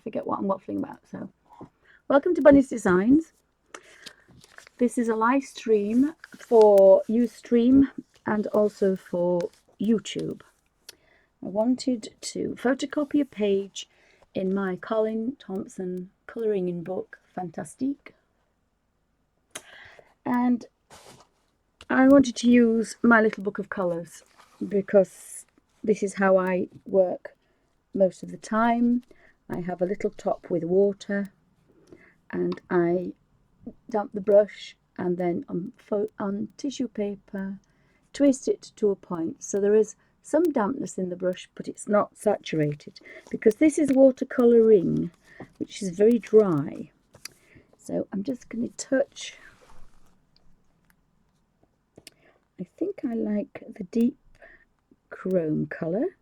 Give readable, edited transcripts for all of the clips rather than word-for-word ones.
forget what I'm waffling about. So, welcome to Bunny's Designs. This is a live stream for Ustream and also for YouTube. I wanted to photocopy a page in my Colin Thompson colouring in book, Fantastique. And I wanted to use my little book of colours because this is how I work most of the time. I have a little top with water and I damp the brush and then on tissue paper twist it to a point so there is some dampness in the brush but it's not saturated because this is watercolouring, which is very dry. So I'm just going to touch. I think I like the deep chrome colour,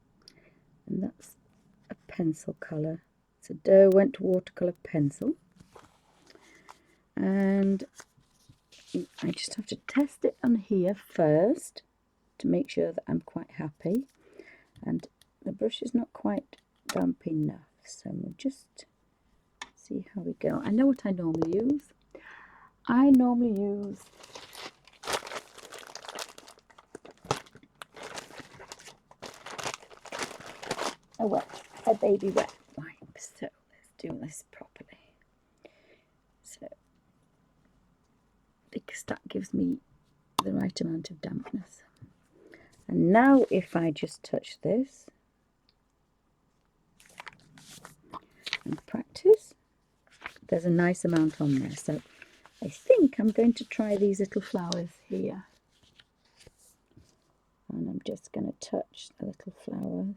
and that's a pencil colour. So Derwent watercolour pencil, and I just have to test it on here first to make sure that I'm quite happy, and the brush is not quite damp enough, so we'll just see how we go. I know what I normally use. I normally use a baby wet wipe. So let's do this properly. So because that gives me the right amount of dampness. And now if I just touch this and practice, there's a nice amount on there. So I think I'm going to try these little flowers here. And I'm just going to touch a little flower.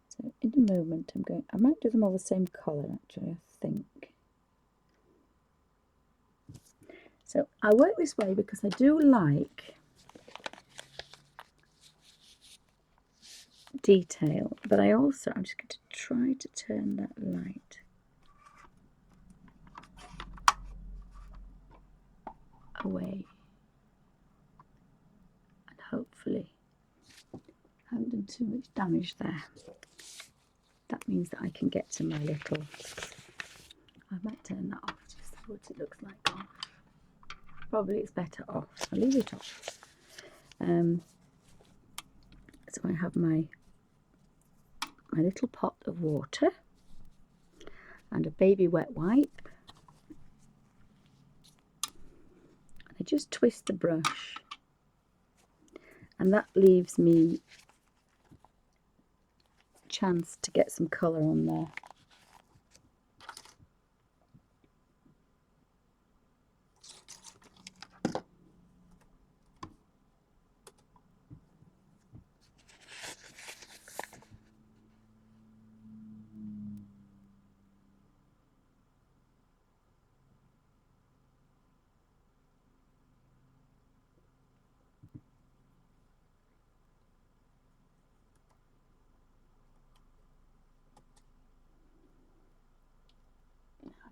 So in a moment I might do them all the same colour actually, I think. So I work this way because I do like detail, but I'm just going to try to turn that light away, and hopefully I haven't done too much damage there. That means that I can get to my little, I might turn that off just see what it looks like off. Probably it's better off, I'll leave it off. So I have my little pot of water and a baby wet wipe. I just twist the brush and that leaves me a chance to get some colour on there.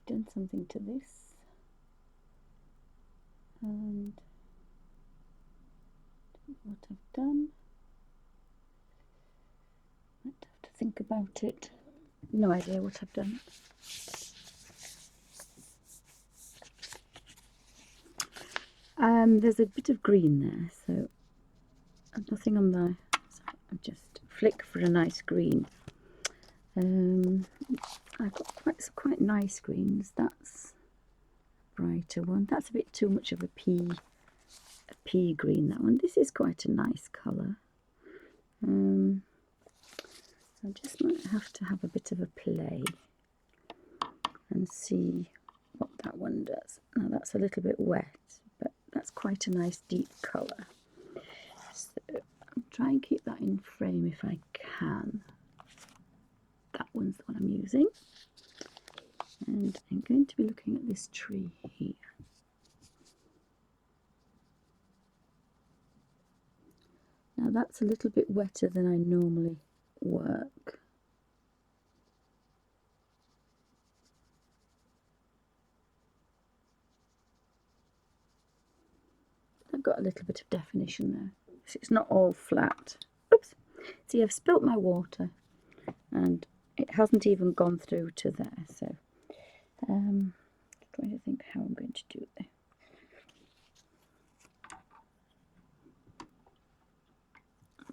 Done something to this, and what I've done, might have to think about it. No idea what I've done. There's a bit of green there, so nothing on there. So I'll just flick for a nice green. I've got quite nice greens. That's a brighter one. That's a bit too much of a pea green, that one. This is quite a nice colour. I just might have to have a bit of a play and see what that one does. Now that's a little bit wet, but that's quite a nice deep colour. So I'll try and keep that in frame if I can. That one's the one I'm using, and I'm going to be looking at this tree here. Now that's a little bit wetter than I normally work. I've got a little bit of definition there, so it's not all flat. Oops! See, I've spilt my water and it hasn't even gone through to there. So trying to think how I'm going to do this.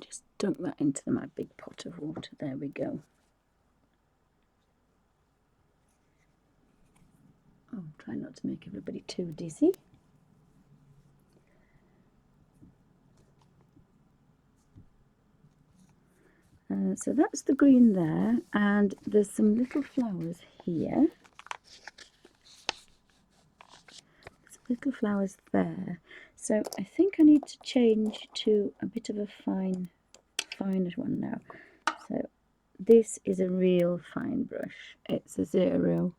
Just dunk that into my big pot of water. There we go. Oh, try not to make everybody too dizzy. So that's the green there, and there's some little flowers here. Some little flowers there. So I think I need to change to a bit of a finer one now. So this is a real fine brush. It's a 0.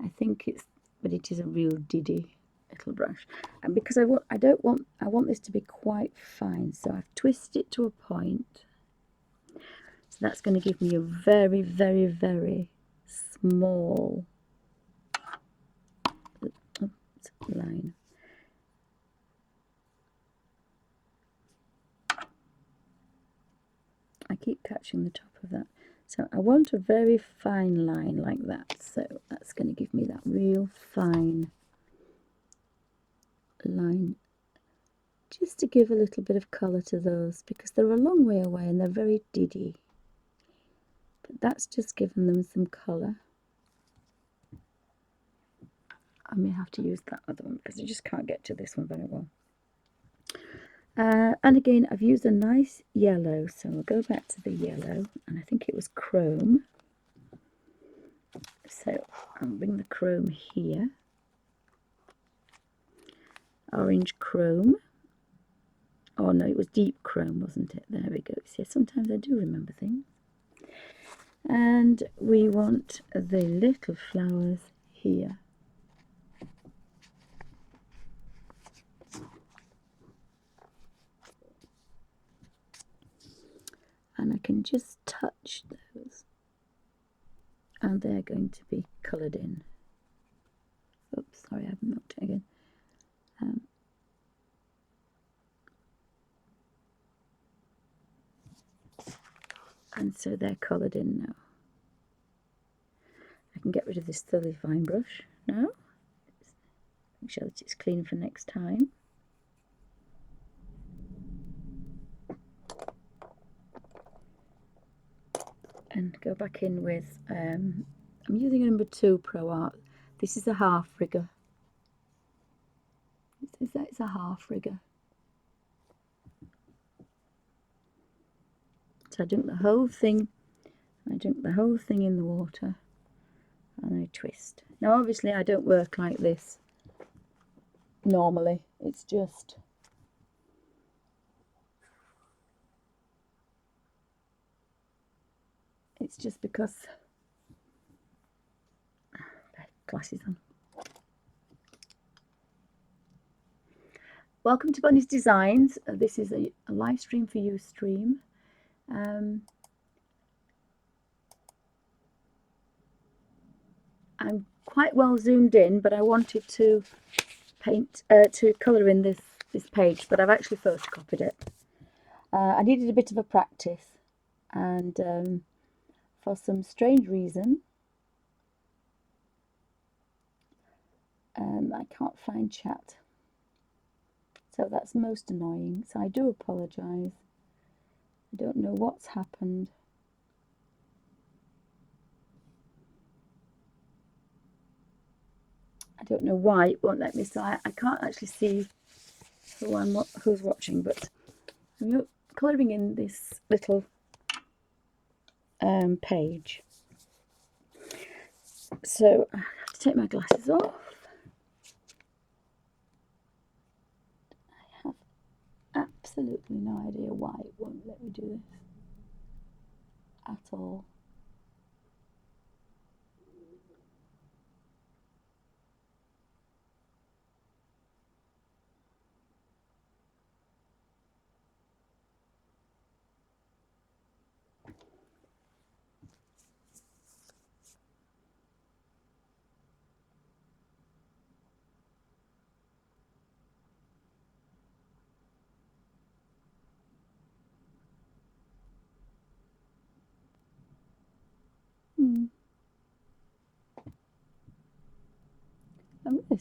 I think it's, but it is a real diddy little brush. And because I want this to be quite fine, so I've twisted it to a point. So that's going to give me a very, very, very small line. I keep catching the top of that. So I want a very fine line like that. So that's going to give me that real fine line, just to give a little bit of colour to those, because they're a long way away and they're very diddy. But that's just given them some colour. I may have to use that other one because I just can't get to this one very well. And again, I've used a nice yellow, so we'll go back to the yellow, and I think it was chrome. So I'll bring the chrome here. Orange chrome. Oh no, it was deep chrome, wasn't it? There we go. See, sometimes I do remember things. And we want the little flowers here. And I can just touch those, and they're going to be coloured in. Oops, sorry, I haven't knocked it again. And so they're coloured in now. I can get rid of this thoroughly fine brush now. Make sure that it's clean for next time. And go back in with, I'm using a number 2 Pro Art. This is a half rigger. It's a half rigger. So I dunk the whole thing. I dunk the whole thing in the water, and I twist. Now, obviously, I don't work like this normally. It's just because glasses on. Welcome to Bunny's Designs. This is a live stream for you stream. I'm quite well zoomed in, but I wanted to paint, to colour in this page, but I've actually photocopied it. I needed a bit of a practice, and for some strange reason, I can't find chat. So that's most annoying. So I do apologise. I don't know what's happened. I don't know why it won't let me. So I can't actually see who's watching, but I'm colouring in this little page. So I have to take my glasses off. I have absolutely no idea why it won't let me do this at all.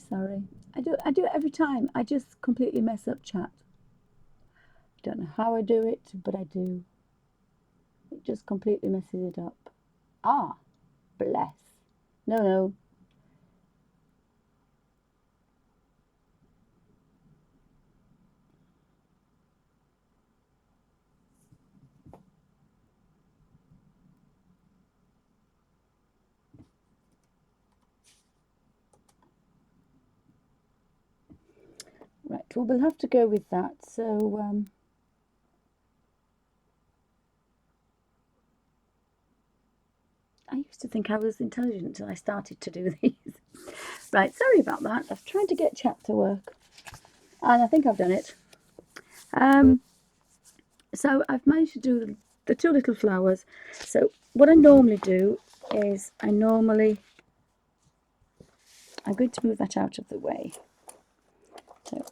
sorry. I do it every time. I just completely mess up, chat. Don't know how I do it, but I do. It just completely messes it up. Ah, bless. No. Right, well, we'll have to go with that. So, I used to think I was intelligent until I started to do these. Right, sorry about that. I was trying to get chat to work, and I think I've done it. So I've managed to do the two little flowers. So what I normally do is I'm going to move that out of the way. So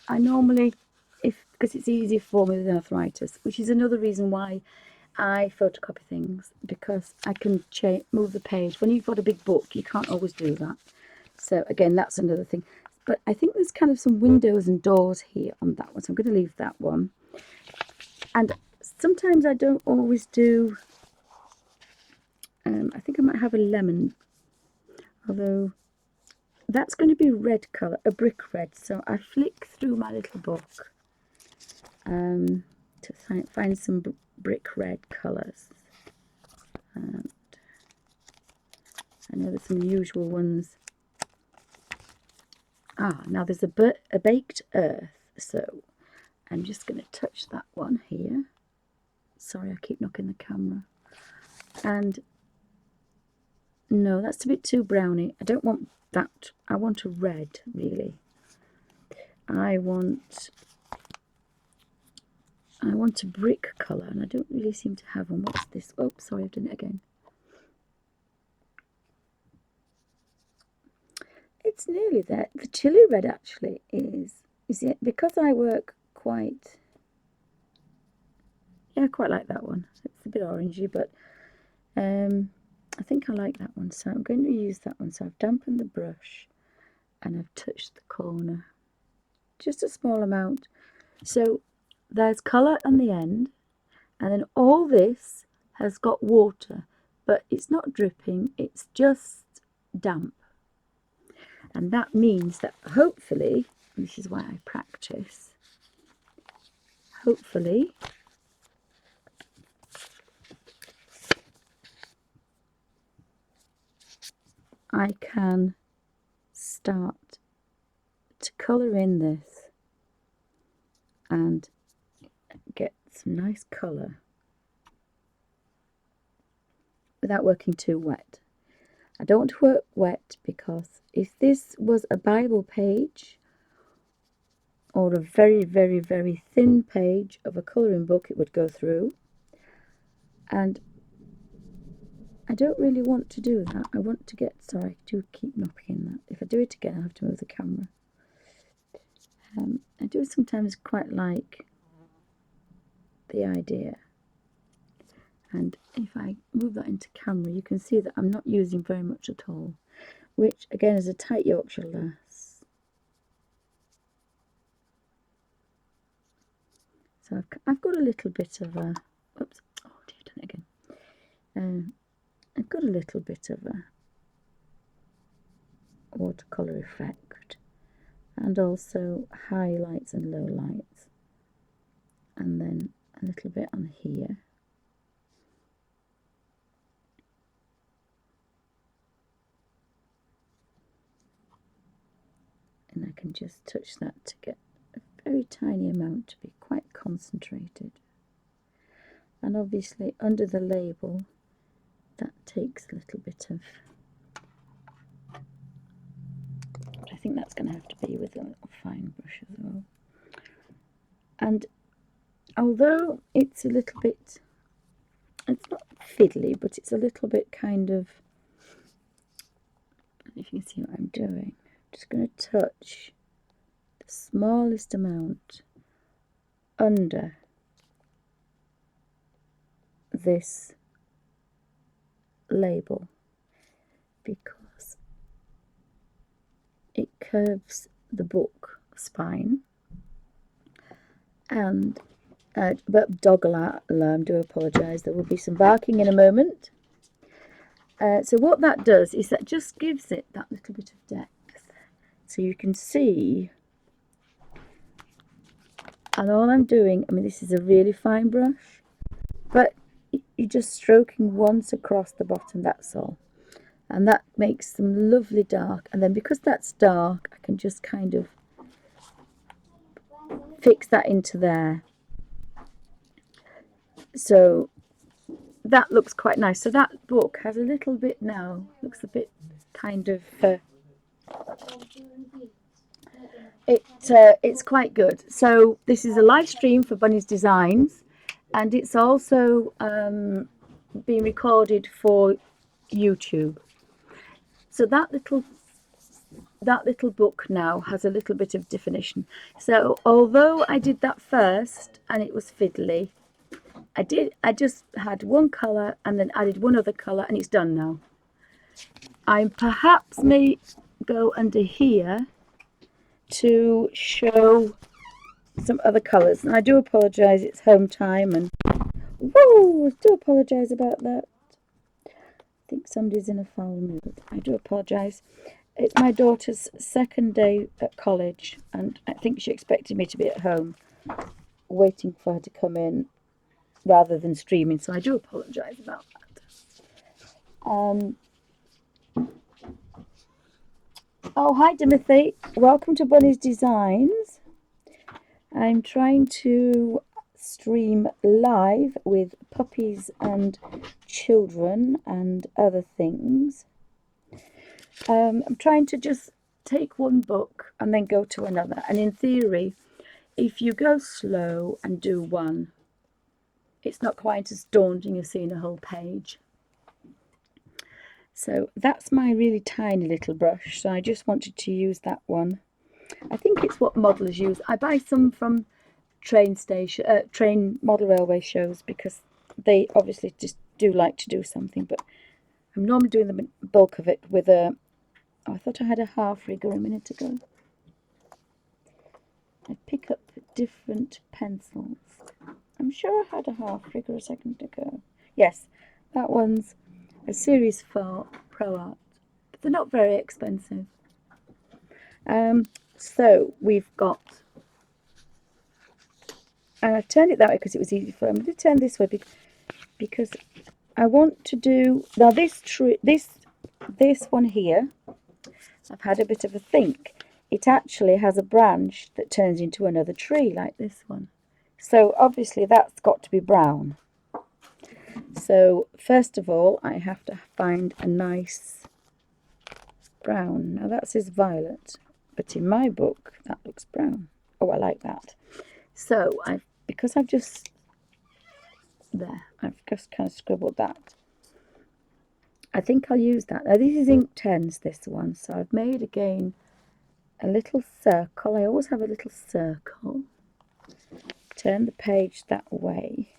I normally, because it's easier for me with arthritis, which is another reason why I photocopy things, because I can move the page. When you've got a big book, you can't always do that. So again, that's another thing. But I think there's kind of some windows and doors here on that one, so I'm going to leave that one. And sometimes I don't always do, I think I might have a lemon, although that's going to be red colour, a brick red. So I flick through my little book to find some brick red colours. And I know there's some usual ones. Now there's a baked earth, so I'm just going to touch that one here. Sorry, I keep knocking the camera. And no, that's a bit too browny. I don't want that. I want a red, really. I want a brick colour, and I don't really seem to have one. What's this? Oh, sorry, I've done it again. It's nearly there. The chili red actually is it, because I work quite, yeah, I quite like that one. It's a bit orangey, but I think I like that one, so I'm going to use that one. So I've dampened the brush and I've touched the corner, just a small amount. So there's colour on the end, and then all this has got water, but it's not dripping, it's just damp. And that means that hopefully, this is why I practice, hopefully I can start to colour in this and get some nice colour without working too wet. I don't want to work wet, because if this was a Bible page or a very, very, very thin page of a colouring book, it would go through. And I don't really want to do that. I want to get, sorry, I do keep knocking that. If I do it again, I have to move the camera. I do sometimes quite like the idea. And if I move that into camera, you can see that I'm not using very much at all, which again is a tight Yorkshire lass. So I've got a little bit of a, oops, oh dear, I've done it again. I've got a little bit of a watercolour effect, and also highlights and lowlights, and then a little bit on here. And I can just touch that to get a very tiny amount to be quite concentrated. And obviously under the label, that takes a little bit of, I think that's going to have to be with a little fine brush as well. And although it's a little bit, it's not fiddly, but it's a little bit kind of, if you can see what I'm doing, I'm just going to touch the smallest amount under this label because it curves the book spine. And but dog alarm, do apologise, there will be some barking in a moment. So what that does is that just gives it that little bit of depth, so you can see. And all I'm doing, I mean, this is a really fine brush, but you're just stroking once across the bottom, that's all. And that makes them lovely dark. And then because that's dark, I can just kind of fix that into there. So that looks quite nice. So that book has a little bit now, looks a bit kind of, it's quite good. So this is a live stream for Bunny's Designs, and it's also being recorded for YouTube. So that little book now has a little bit of definition. So although I did that first and it was fiddly, I just had one colour and then added one other colour, and it's done now. I perhaps may go under here to show some other colours, and I do apologise, it's home time, and whoa, I do apologise about that. I think somebody's in a foul mood. I do apologise. It's my daughter's second day at college, and I think she expected me to be at home waiting for her to come in rather than streaming, so I do apologise about that. Oh, hi Timothy, welcome to Bunny's Designs. I'm trying to stream live with puppies and children and other things. I'm trying to just take one book and then go to another, and in theory, if you go slow and do one, it's not quite as daunting as seeing a whole page. So that's my really tiny little brush, so I just wanted to use that one. I think it's what modelers use. I buy some from train model railway shows because they obviously just do like to do something, but I'm normally doing the bulk of it with a, oh, I thought I had a half rigger a minute ago. I pick up different pencils. I'm sure I had a half rigger a second ago. Yes, that one's a Series 4 Pro Art, but they're not very expensive. So we've got, and I've turned it that way because it was easy for. I'm going to turn this way because I want to do now this one here. I've had a bit of a think. It actually has a branch that turns into another tree like this one. So obviously that's got to be brown. So first of all, I have to find a nice brown. Now that says violet, but in my book that looks brown. Oh, I like that. So because I've just kind of scribbled that. I think I'll use that. Now this is ink 10s, this one. So I've made again a little circle. I always have a little circle. Turn the page that way.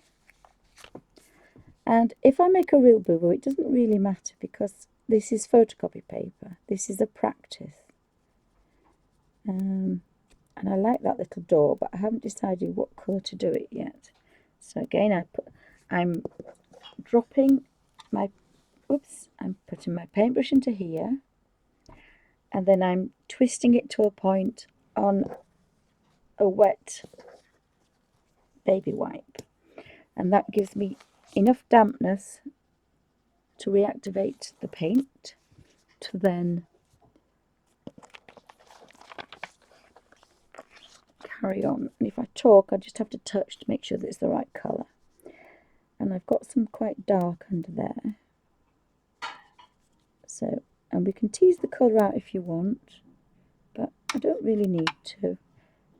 And if I make a real boo-boo, it doesn't really matter because this is photocopy paper. This is a practice. And I like that little door, but I haven't decided what colour to do it yet. So again, I'm dropping my, I'm putting my paintbrush into here, and then I'm twisting it to a point on a wet baby wipe, and that gives me enough dampness to reactivate the paint to then carry on. And if I talk, I just have to touch to make sure that it's the right colour. And I've got some quite dark under there. So, and we can tease the colour out if you want, but I don't really need to.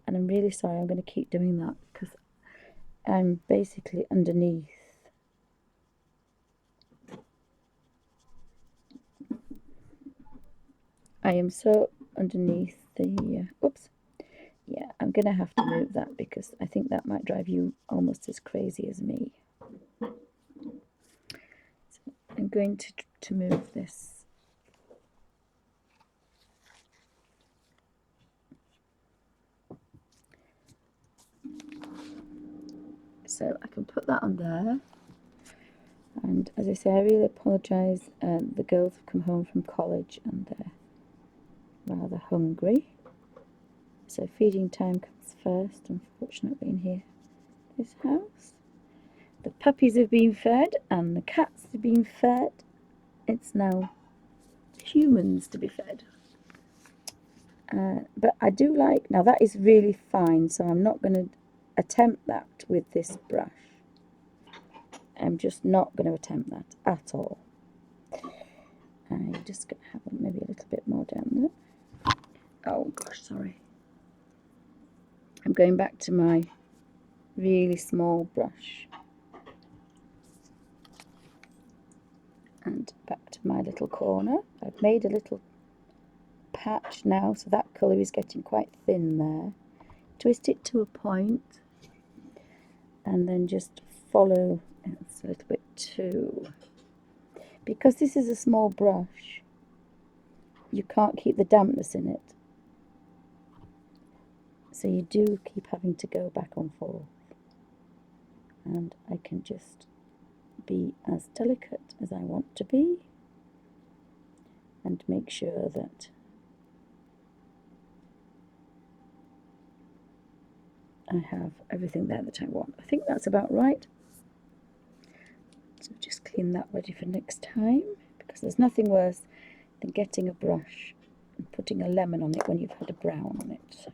And I'm really sorry, I'm going to keep doing that because I'm basically underneath. I am so underneath the, yeah, I'm going to have to move that because I think that might drive you almost as crazy as me. So I'm going to move this. So I can put that on there. And as I say, I really apologise. The girls have come home from college and they're rather hungry. So feeding time comes first, unfortunately, in here, this house. The puppies have been fed and the cats have been fed. It's now humans to be fed. But I do like, now that is really fine, so I'm not going to attempt that with this brush. I'm just not going to attempt that at all. I'm just going to have maybe a little bit more down there. Oh gosh, sorry. I'm going back to my really small brush. And back to my little corner. I've made a little patch now, so that colour is getting quite thin there. Twist it to a point and then just follow. It's a little bit too, because this is a small brush, you can't keep the dampness in it, so you do keep having to go back and forth, and I can just be as delicate as I want to be and make sure that I have everything there that I want. I think that's about right. So just clean that ready for next time, because there's nothing worse than getting a brush and putting a lemon on it when you've had a brown on it. So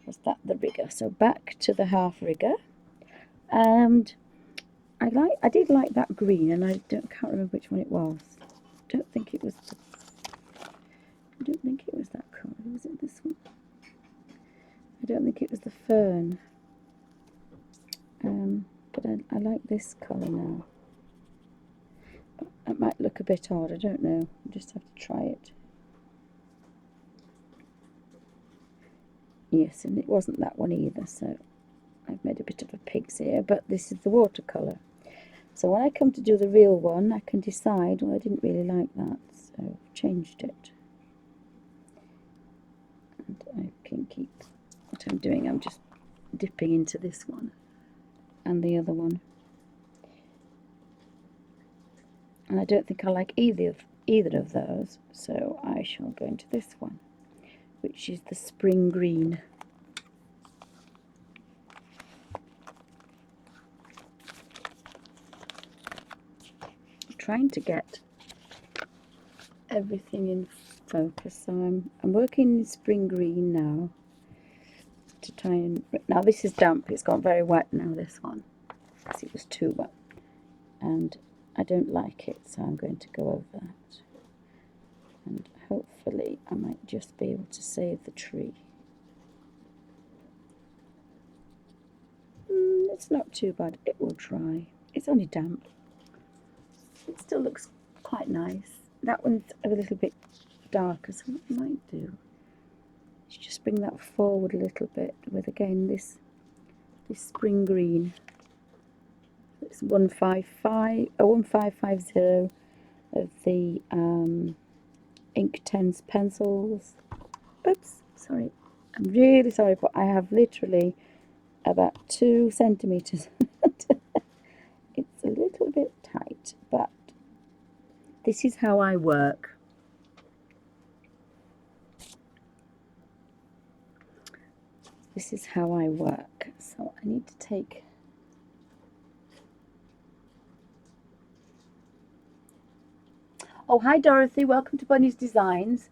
was that the rigger? So back to the half rigger, and I did like that green, and I can't remember which one it was. I don't think it was that colour. Was it this one? I don't think it was the fern. But I like this colour now. It might look a bit odd, I don't know. I just have to try it. Yes, and it wasn't that one either, so I've made a bit of a pig's ear, but this is the watercolour. So when I come to do the real one, I can decide, well, I didn't really like that, so I've changed it. And I can keep what I'm doing. I'm just dipping into this one and the other one. And I don't think I like either of those, so I shall go into this one, which is the spring green. I'm trying to get everything in focus, so I'm working in spring green now to try and, now this is damp, it's got very wet now, this one, because it was too wet, and I don't like it, so I'm going to go over that, and hopefully I might just be able to save the tree. It's not too bad, it will dry, it's only damp, it still looks quite nice. That one's a little bit darker, so what I might do is just bring that forward a little bit with, again, this spring green. It's 1550 of the Ink10's pencils. Oops, sorry. I'm really sorry, but I have literally about 2 centimetres. It's a little bit tight, but this is how I work. This is how I work. So I need to take Oh, hi Dorothy, welcome to Bunny's Designs.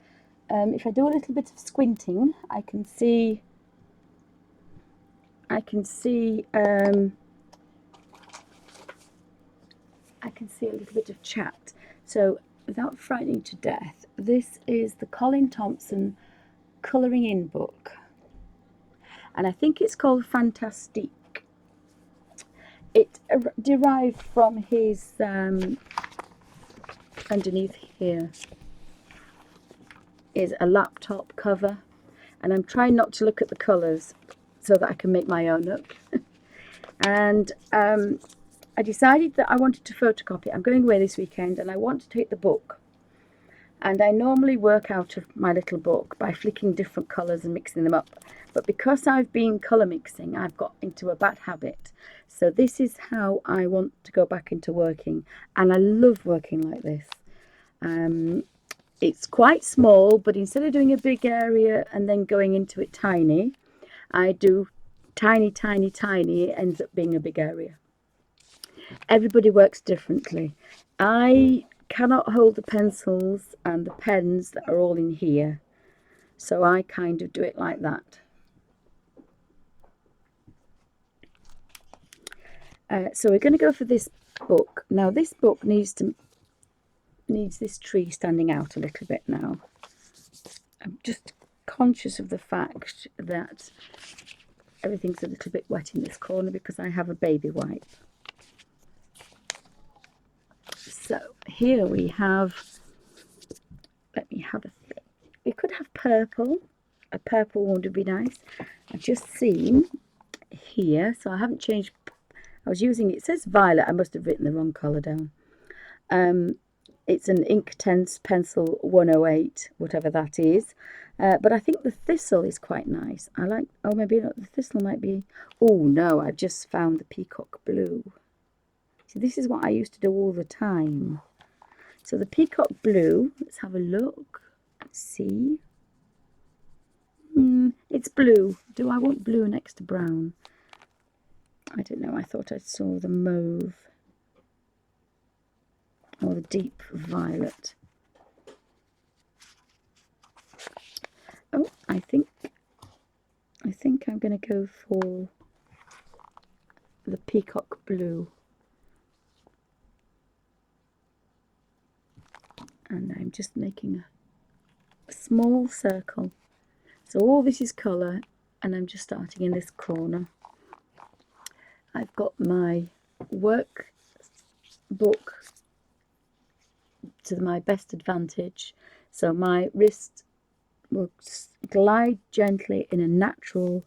If I do a little bit of squinting, I can see a little bit of chat. So without frightening to death, this is the Colin Thompson colouring in book, and I think it's called Fantastique. It derived from his underneath here is a laptop cover, and I'm trying not to look at the colours so that I can make my own up. And I decided that I wanted to photocopy. I'm going away this weekend and I want to take the book. And I normally work out of my little book by flicking different colours and mixing them up. But because I've been colour mixing, I've got into a bad habit. So this is how I want to go back into working. And I love working like this. It's quite small, but instead of doing a big area and then going into it tiny, I do tiny, tiny, tiny. It ends up being a big area. Everybody works differently. I cannot hold the pencils and the pens that are all in here, so I kind of do it like that. So we're going to go for this book. Now this book needs this tree standing out a little bit now. I'm just conscious of the fact that everything's a little bit wet in this corner because I have a baby wipe. So here we have, let me have a think. We could have purple. A purple one would be nice. I've just seen here, so I haven't changed. I was using, it says violet. I must have written the wrong colour down. It's an Inktense pencil 108, whatever that is. But I think the thistle is quite nice. I like, oh, maybe not. The thistle might be, oh no, I've just found the peacock blue. So this is what I used to do all the time. So the peacock blue, let's have a look. Let's see. It's blue. Do I want blue next to brown? I don't know. I thought I saw the mauve or the deep violet. Oh, I think I'm going to go for the peacock blue. And I'm just making a small circle. So all this is colour, and I'm just starting in this corner. I've got my work book to my best advantage, so my wrist will glide gently in a natural.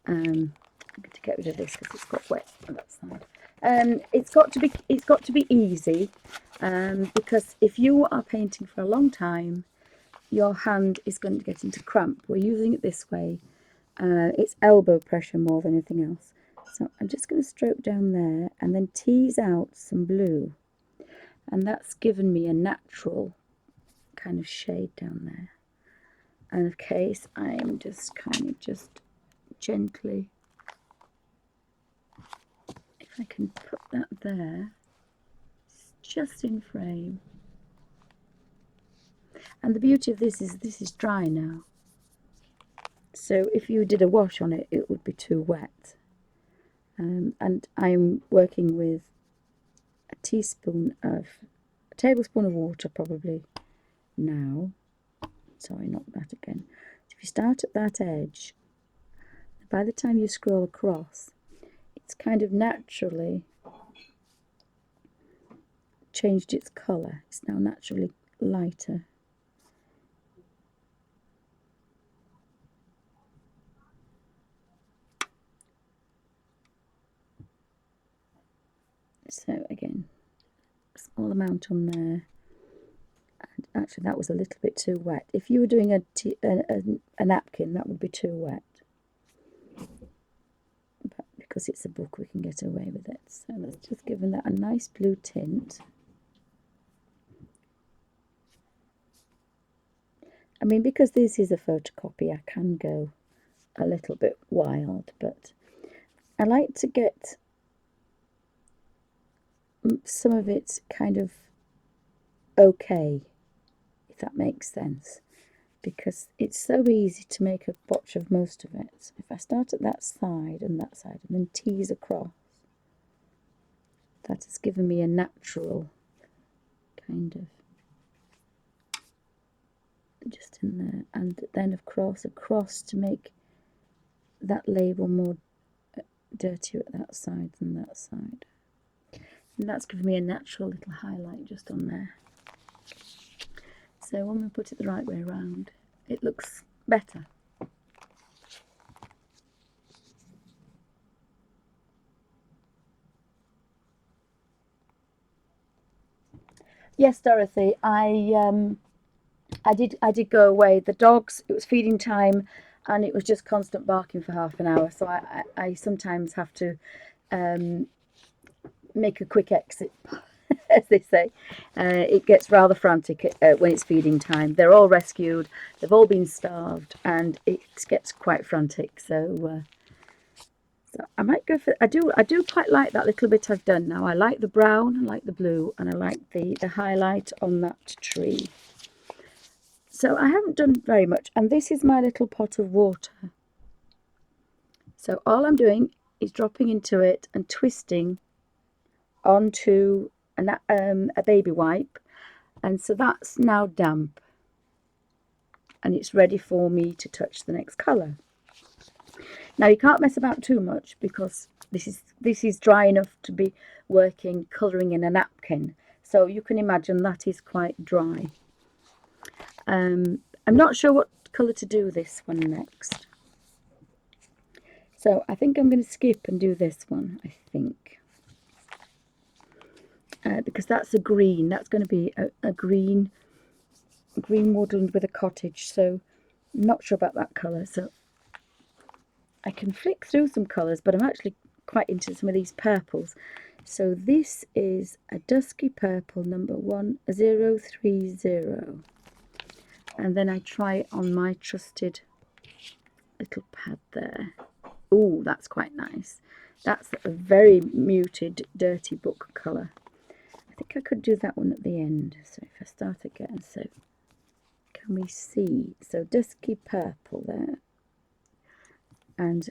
I'm going to get rid of this because it's got wet on that side. It's got to be easy, because if you are painting for a long time, your hand is going to get into cramp. We're using it this way. It's elbow pressure more than anything else. So I'm just going to stroke down there and then tease out some blue. And that's given me a natural kind of shade down there. And of case, I'm just kind of just gently, if I can put that there, it's just in frame. And the beauty of this is dry now. So if you did a wash on it, it would be too wet. And I'm working with a tablespoon of water probably now. Sorry, not that again. So if you start at that edge, by the time you scroll across, it's kind of naturally changed its colour. It's now naturally lighter. So again, small amount on there. And actually that was a little bit too wet. If you were doing a napkin, that would be too wet. But because it's a book, we can get away with it. So let's just give that a nice blue tint. I mean, because this is a photocopy, I can go a little bit wild, but I like to get some of it kind of okay, if that makes sense, because it's so easy to make a botch of most of it. So if I start at that side and then tease across, that has given me a natural kind of just in there, and then of course across to make that label more dirtier at that side than that side. And that's given me a natural little highlight just on there. So when we put it the right way around, it looks better. Yes, Dorothy, I did go away. The dogs, it was feeding time, and it was just constant barking for half an hour. So I sometimes have to make a quick exit, as they say. It gets rather frantic when it's feeding time. They're all rescued, they've all been starved, and it gets quite frantic. So I might go for. I do quite like that little bit I've done now. I like the brown, I like the blue, and I like the highlight on that tree. So I haven't done very much, and this is my little pot of water. So all I'm doing is dropping into it and twisting onto a baby wipe, and so that's now damp, and it's ready for me to touch the next colour. Now you can't mess about too much because this is dry enough to be working colouring in a napkin, so you can imagine that is quite dry. I'm not sure what colour to do this one next. So I think I'm going to skip and do this one, I think. Because that's a green. That's going to be a green woodland with a cottage. So I'm not sure about that colour. So I can flick through some colours, but I'm actually quite into some of these purples. So this is a dusky purple, number 1030. And then I try it on my trusted little pad there. Oh, that's quite nice. That's a very muted, dirty book colour. I think I could do that one at the end. So if I start again, so can we see? So dusky purple there. And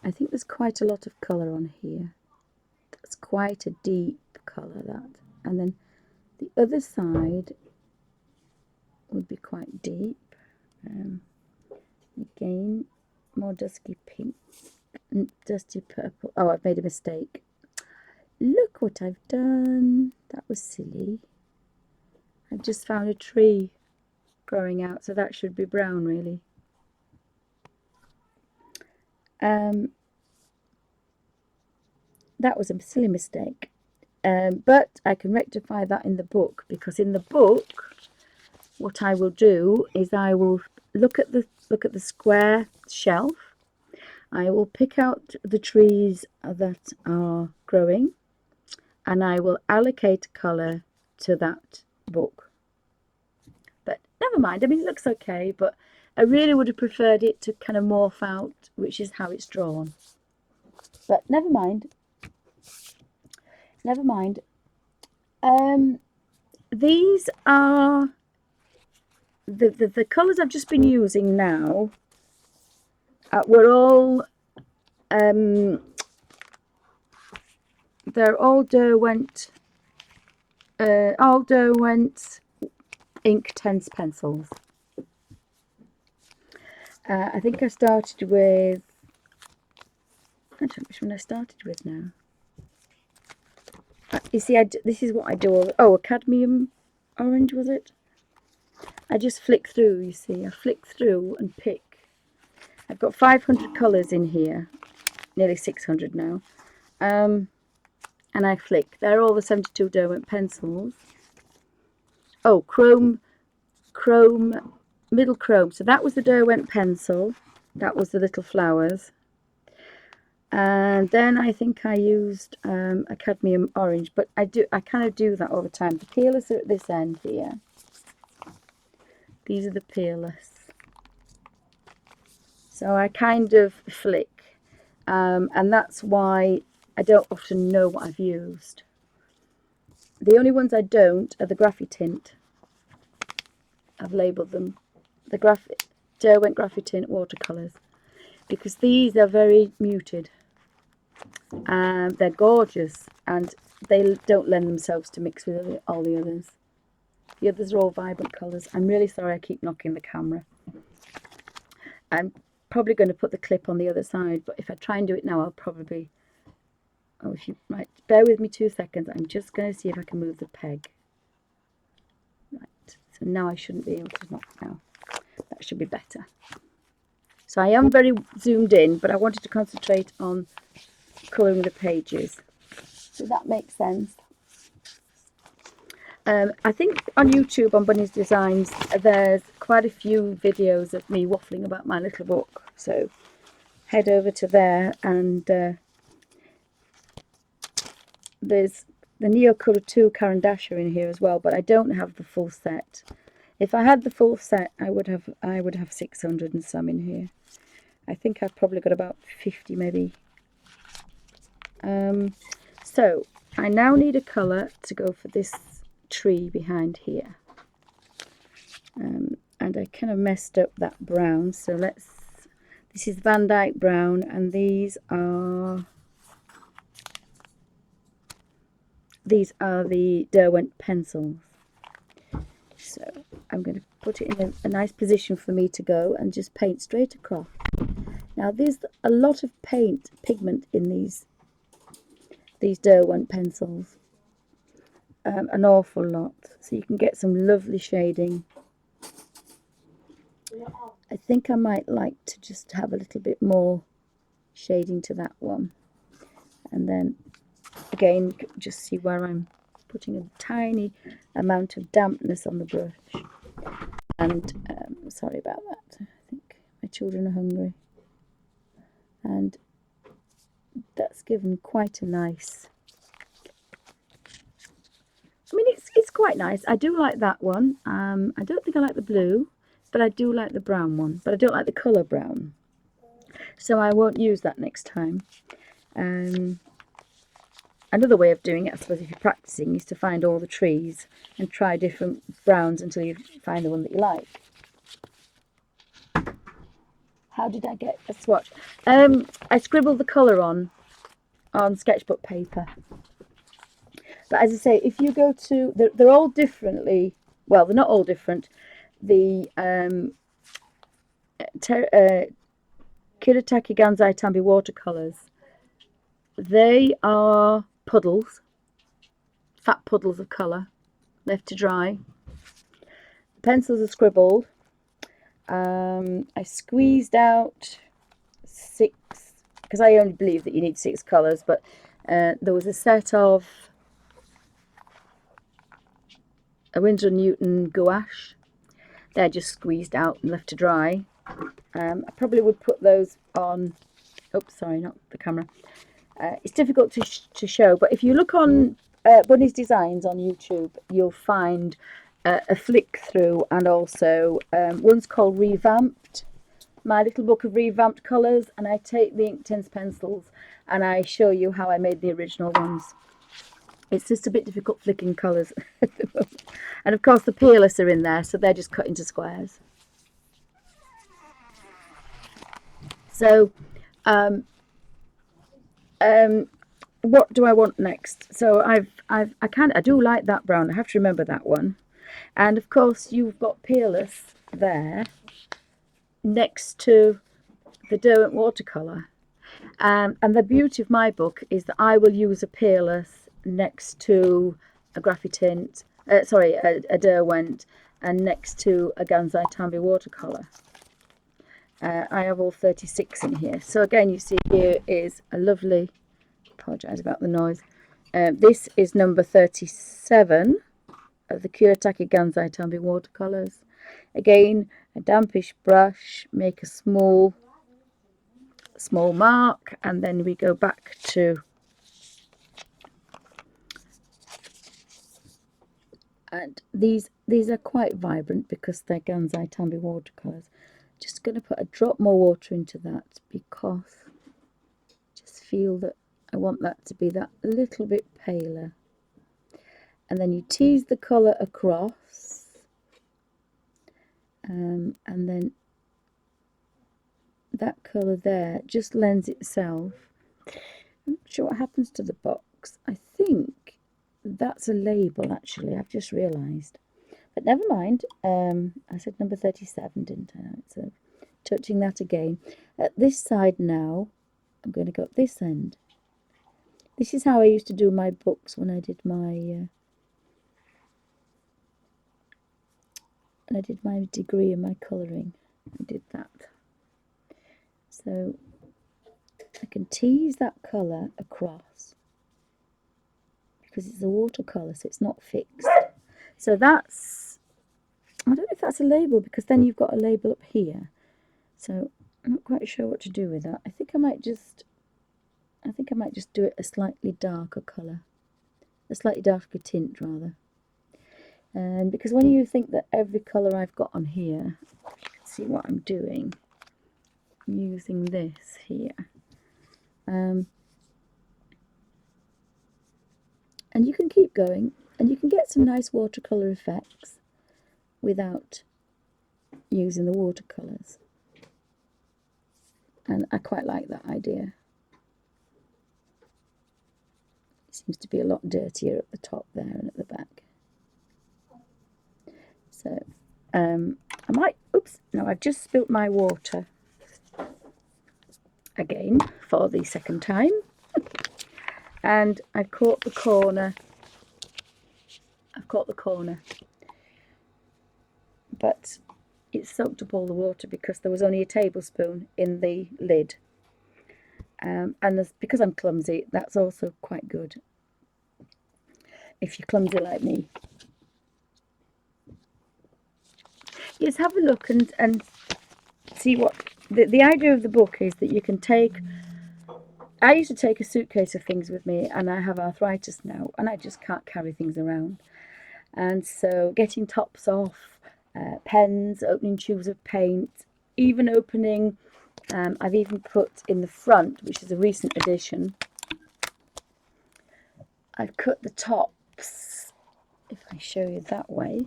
I think there's quite a lot of colour on here. That's quite a deep colour, that. And then the other side would be quite deep. Again, more dusky pink and dusty purple. Oh, I've made a mistake. Look what I've done. That was silly. I've just found a tree growing out, so that should be brown, really. That was a silly mistake. But I can rectify that in the book, because in the book, what I will do is I will look at the square shelf. I will pick out the trees that are growing, and I will allocate colour to that book. But never mind, I mean, it looks okay, but I really would have preferred it to kind of morph out, which is how it's drawn. But never mind. Never mind. These are the colours I've just been using now. Were all they're all Derwent ink tense pencils. I think I started with, I don't know which one I started with now. You see, this is what I do. Oh, a cadmium orange, was it? I just flick through, you see. I flick through and pick. I've got 500 colours in here. Nearly 600 now. And I flick. They're all the 72 Derwent pencils. Oh, chrome, middle chrome. So that was the Derwent pencil. That was the little flowers. And then I think I used a cadmium orange, but I kind of do that all the time. The peelers are at this end here. These are the peelers. So I kind of flick, and that's why I don't often know what I've used. The only ones I don't are the Graphitint. I've labelled them the Derwent Graphitint watercolours, because these are very muted. They're gorgeous, and they don't lend themselves to mix with all the others. The others are all vibrant colours. I'm really sorry I keep knocking the camera. I'm probably going to put the clip on the other side, but if I try and do it now, I'll probably... Oh, if you might bear with me 2 seconds, I'm just going to see if I can move the peg. Right, so now I shouldn't be able to knock now. That should be better. So I am very zoomed in, but I wanted to concentrate on colouring the pages. Does that make sense? I think on YouTube, on Bunny's Designs, there's quite a few videos of me waffling about my little book. So head over to there, and there's the Neocolor 2 Caran d'Ache in here as well, but I don't have the full set. If I had the full set, I would have 600 and some in here. I think I've probably got about 50 maybe. So I now need a colour to go for this tree behind here. And I kind of messed up that brown, so this is Van Dyke brown, and these are the Derwent pencils. So I'm going to put it in a nice position for me to go and just paint straight across. Now there's a lot of pigment in these Derwent pencils, an awful lot, so you can get some lovely shading. I think I might like to just have a little bit more shading to that one, and then again just see where I'm putting a tiny amount of dampness on the brush. And sorry about that, I think my children are hungry, and that's given quite a nice, I mean it's quite nice. I do like that one. I don't think I like the blue, but I do like the brown one, but I don't like the colour brown, so I won't use that next time. Another way of doing it, I suppose, if you're practicing, is to find all the trees and try different browns until you find the one that you like. How did I get a swatch? I scribbled the colour on sketchbook paper. But as I say, if you go to, they're all differently, well, they're not all different. The Kuretake Gansai Tambi watercolours, they are puddles, fat puddles of colour, left to dry. The pencils are scribbled. I squeezed out 6, because I only believe that you need 6 colours, but there was a set of a Winsor & Newton gouache. They're just squeezed out and left to dry. I probably would put those on, oops, sorry, not the camera. It's difficult to show, but if you look on Bunny's Designs on YouTube, you'll find a flick through, and also one's called Revamped, my little book of revamped colours, and I take the Inktense pencils and I show you how I made the original ones. It's just a bit difficult flicking colours at the moment. And of course the peerless are in there, so they're just cut into squares. So what do I want next? So I do like that brown. I have to remember that one. And of course you've got peerless there next to the Derwent watercolour. And the beauty of my book is that I will use a peerless next to a Graphitint, a Derwent, and next to a Gansai Tambi watercolour. I have all 36 in here. So again, you see here is a lovely, apologise about the noise, this is number 37 of the Kuretake Gansai Tambi watercolours. Again, a dampish brush, make a small mark, and then we go back to, and these are quite vibrant because they're Gansai Tambi watercolours. Just going to put a drop more water into that because I just feel that I want that to be that little bit paler. And then you tease the colour across, and then that colour there just lends itself. I'm not sure what happens to the box. I think that's a label, actually, I've just realised. But never mind. I said number 37, didn't I? So touching that again. At this side now, I'm going to go at this end. This is how I used to do my books when I did my degree in my colouring. I did that. So I can tease that colour across because it's a watercolour, so it's not fixed. So that's, I don't know if that's a label, because then you've got a label up here. So I'm not quite sure what to do with that. I think I might just do it a slightly darker colour, a slightly darker tint rather. And because when you think that every colour I've got on here, you can see what I'm doing. I'm using this here. And you can keep going, and you can get some nice watercolour effects without using the watercolours. And I quite like that idea. It seems to be a lot dirtier at the top there and at the back. So I might, oops, no, I've just spilt my water again for the second time. And I've caught the corner. But it soaked up all the water because there was only a tablespoon in the lid. And because I'm clumsy, that's also quite good if you're clumsy like me. Yes, have a look and see what the idea of the book is, that you can take. I used to take a suitcase of things with me, and I have arthritis now, and I just can't carry things around. And so getting tops off, pens, opening tubes of paint, even opening, I've even put in the front, which is a recent addition, I've cut the tops, if I show you that way.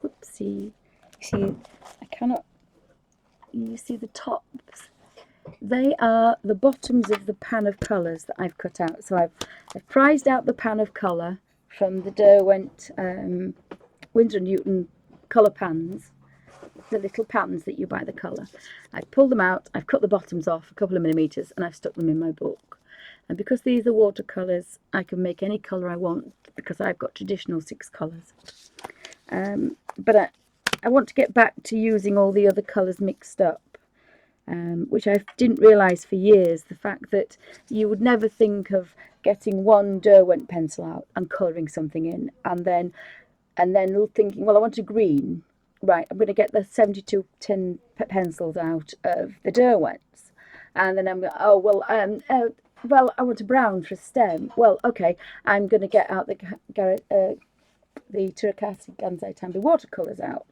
Whoopsie. You see, I cannot, you see the tops? They are the bottoms of the pan of colours that I've cut out. So I've prized out the pan of colour from the Derwent Winsor & Newton colour pans, the little pans that you buy the colour. I've pulled them out, I've cut the bottoms off a couple of millimetres, and I've stuck them in my book. And because these are watercolours, I can make any colour I want, because I've got traditional 6 colours. But I want to get back to using all the other colours mixed up. Which I didn't realise for years, the fact that you would never think of getting one Derwent pencil out and colouring something in, and then thinking, well, I want a green, right, I'm going to get the 72 tin pencils out of the Derwents, and then I'm going, oh, well, I want a brown for a stem. Well, okay, I'm going to get out the Turquoise Gansai Tambi watercolours out.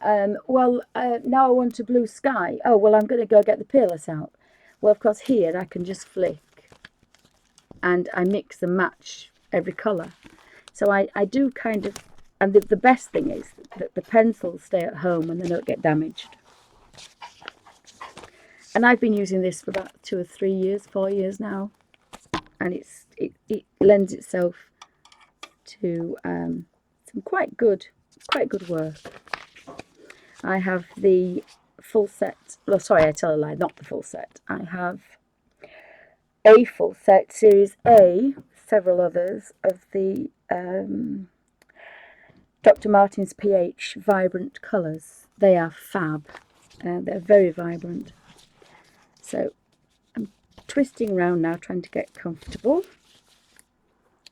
Now I want a blue sky. Oh, well, I'm going to go get the peerless out. Well, of course, here I can just flick and I mix and match every colour. So I do kind of, and the best thing is that the pencils stay at home and they don't get damaged. And I've been using this for about 2 or 3 years, 4 years now, and it lends itself to some quite good work. I have the full set. Oh, sorry, I tell a lie, not the full set. I have a full set, Series A, several others of the Dr. Martens PH Vibrant Colours. They are fab. They're very vibrant. So I'm twisting around now, trying to get comfortable.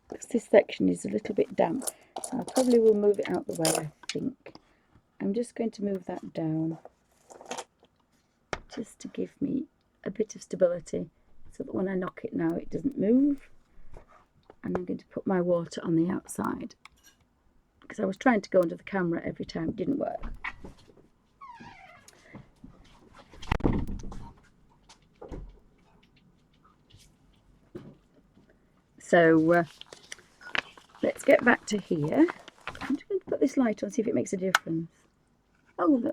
Because this section is a little bit damp. So I probably will move it out the way, I think. I'm just going to move that down, just to give me a bit of stability, so that when I knock it now it doesn't move. And I'm going to put my water on the outside, because I was trying to go under the camera every time, it didn't work. So let's get back to here. I'm just going to put this light on, see if it makes a difference. Oh, I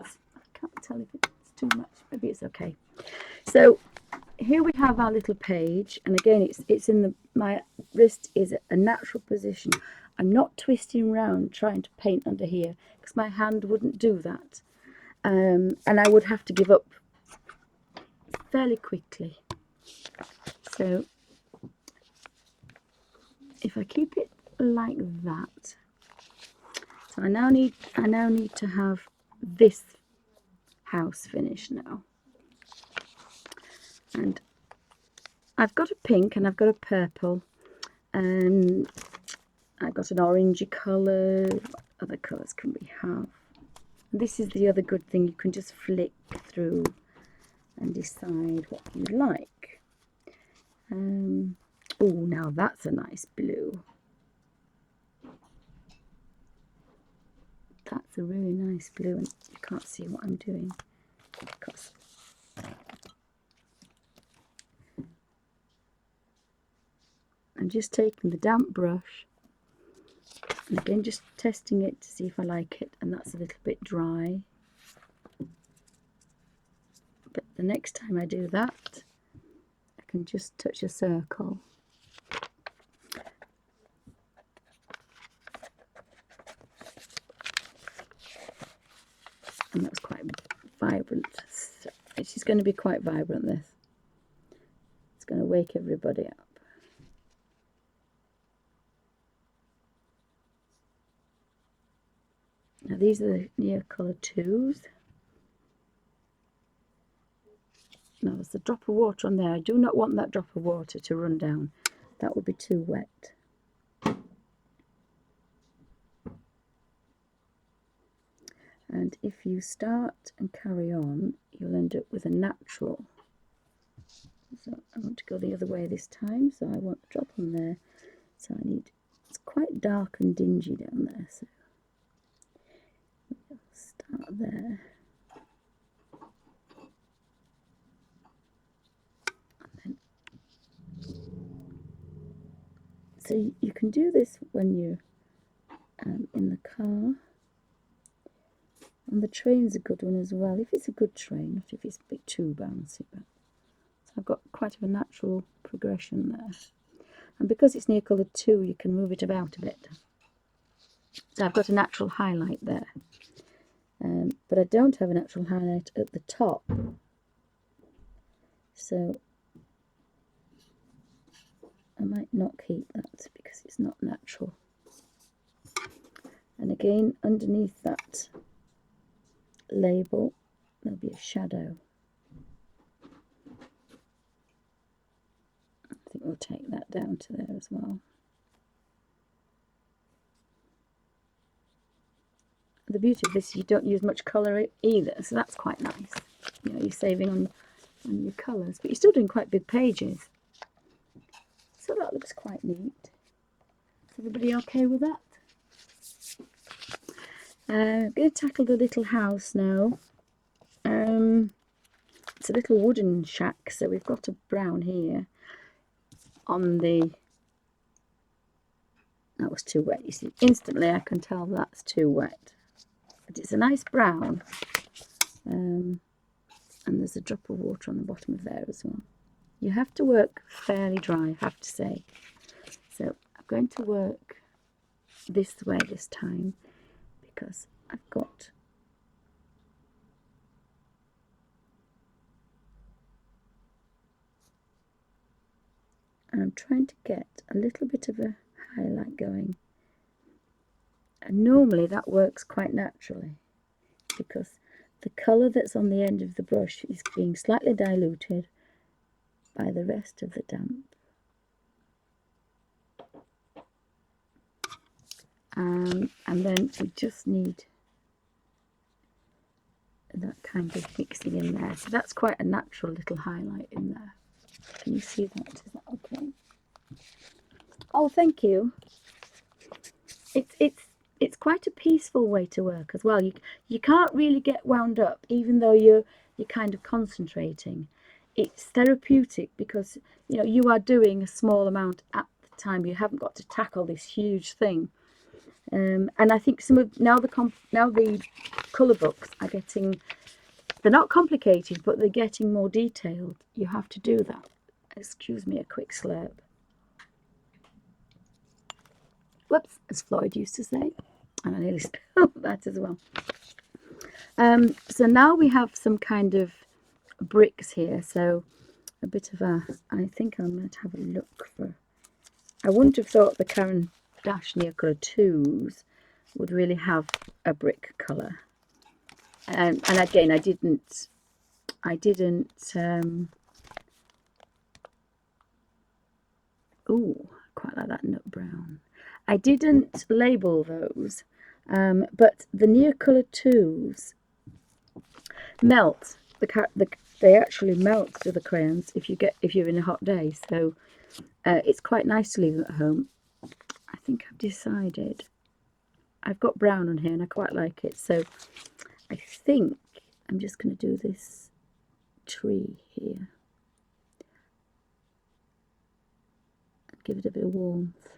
can't tell if it's too much. Maybe it's okay. So here we have our little page, and again, it's in my wrist is a natural position. I'm not twisting around trying to paint under here, because my hand wouldn't do that, and I would have to give up fairly quickly. So if I keep it like that, so I now need to have this house finished now. And I've got a pink and I've got a purple, and I've got an orangey colour, other colours can we have? And this is the other good thing, you can just flick through and decide what you like. Oh, now that's a nice blue. That's a really nice blue, and you can't see what I'm doing because I'm just taking the damp brush and again just testing it to see if I like it, and that's a little bit dry. But the next time I do that, I can just touch a circle. And that's quite vibrant. So it's just going to be quite vibrant, this. It's going to wake everybody up. Now these are the near colour 2s. Now there's a drop of water on there. I do not want that drop of water to run down. That would be too wet. And if you start and carry on, you'll end up with a natural. So I want to go the other way this time, so I want a drop on there. So I need, it's quite dark and dingy down there, so we'll start there. And then, so you can do this when you're in the car. And the train's a good one as well, if it's a good train, not if it's a bit too bouncy. But so I've got quite a natural progression there. And because it's near colour 2, you can move it about a bit. So I've got a natural highlight there. But I don't have a natural highlight at the top. So I might not keep that because it's not natural. And again, underneath that label, there'll be a shadow. I think we'll take that down to there as well. The beauty of this is you don't use much colour either, so that's quite nice. You know, you're saving on your colours, but you're still doing quite big pages. So that looks quite neat. Is everybody okay with that? I'm going to tackle the little house now. It's a little wooden shack, so we've got a brown here on the... That was too wet, you see. Instantly I can tell that's too wet. But it's a nice brown. And there's a drop of water on the bottom of there as well. You have to work fairly dry, I have to say. So I'm going to work this way this time because I've got... And I'm trying to get a little bit of a highlight going. And normally that works quite naturally because the colour that's on the end of the brush is being slightly diluted by the rest of the damp. And then we just need that kind of mixing in there. So that's quite a natural little highlight in there. Can you see that? Is that okay? Oh, thank you. It's quite a peaceful way to work as well. You can't really get wound up, even though you're kind of concentrating. It's therapeutic because you know you are doing a small amount at the time. You haven't got to tackle this huge thing. And I think some of now the colour books are getting, they're not complicated, but they're getting more detailed. You have to do that. Excuse me, a quick slurp. Whoops, as Floyd used to say. And I nearly spilled that as well. So now we have some kind of bricks here. So a bit of a, I think I'm going to have a look for, I wouldn't have thought the Caran d'Ache near colour 2s would really have a brick colour. And again, I didn't oh, quite like that nut brown. I didn't label those But the Neocolor 2s melt. They actually melt to the crayons if you're in a hot day. So it's quite nice to leave them at home. I think I've decided. I've got brown on here and I quite like it. So I think I'm just going to do this tree here. Give it a bit of warmth.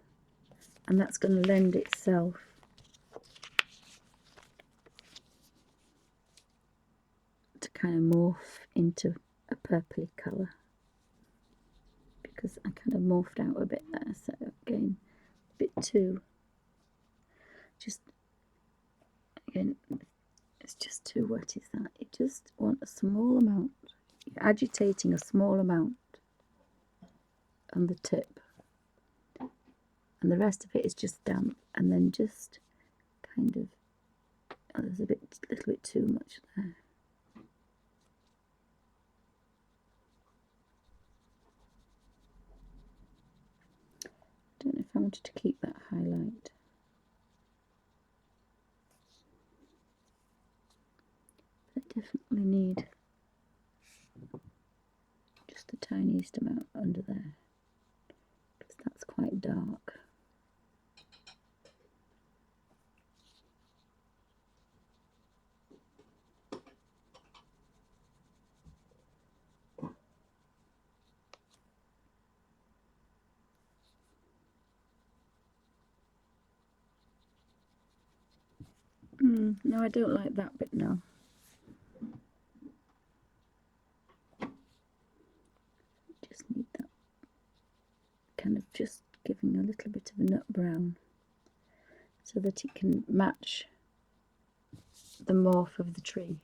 And that's going to lend itself to kind of morph into a purpley colour, because I kind of morphed out a bit there, so again, a bit too, just, again, it's just too wet, is that? You just want a small amount, you're agitating a small amount on the tip, and the rest of it is just damp, and then just kind of, oh, there's a little bit too much there. I don't know if I wanted to keep that highlight. But I definitely need just the tiniest amount under there, because that's quite dark. No, I don't like that bit now. Just need that kind of just giving a little bit of a nut brown so that it can match the morph of the tree.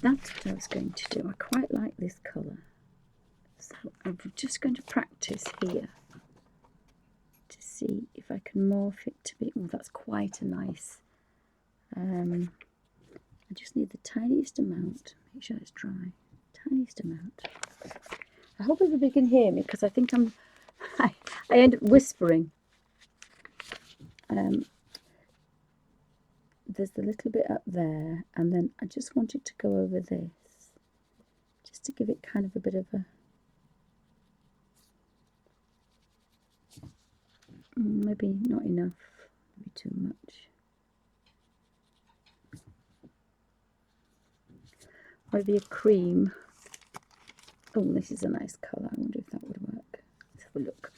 That's what I was going to do. I quite like this colour, so I'm just going to practice here to see if I can morph it to be, oh, that's quite a nice, I just need the tiniest amount, make sure it's dry, tiniest amount. I hope everybody can hear me, because I think I end up whispering. There's a little bit up there, and then I just wanted to go over this, just to give it kind of a bit of a, maybe not enough, maybe too much. Maybe a cream. Oh, this is a nice colour. I wonder if that would work. Let's have a look.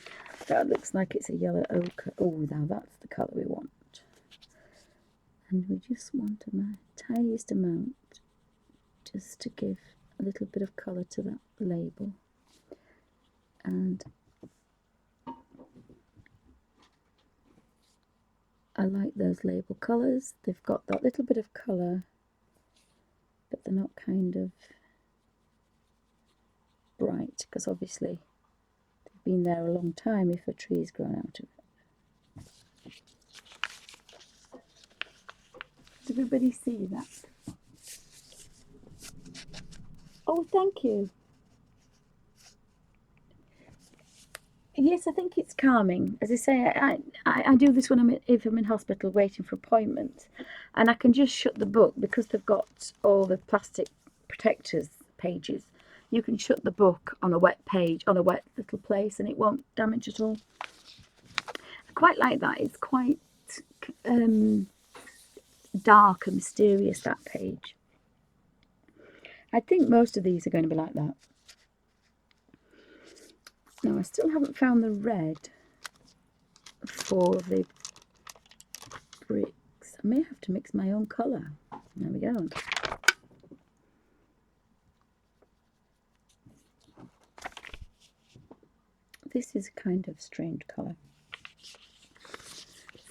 That looks like it's a yellow ochre. Oh, now that's the colour we want. And we just want a tiniest amount just to give a little bit of colour to that label. And I like those label colours. They've got that little bit of colour, but they're not kind of bright, because obviously they've been there a long time if a tree's grown out of it. Does everybody see that? Oh, thank you. Yes, I think it's calming. As I say, I do this when if I'm in hospital waiting for appointments, and I can just shut the book, because they've got all the plastic protectors pages. You can shut the book on a wet page, on a wet little place, and it won't damage at all. I quite like that. It's quite dark and mysterious, that page. I think most of these are going to be like that. Now, I still haven't found the red for the bricks. I may have to mix my own colour. There we go. This is a kind of strange colour.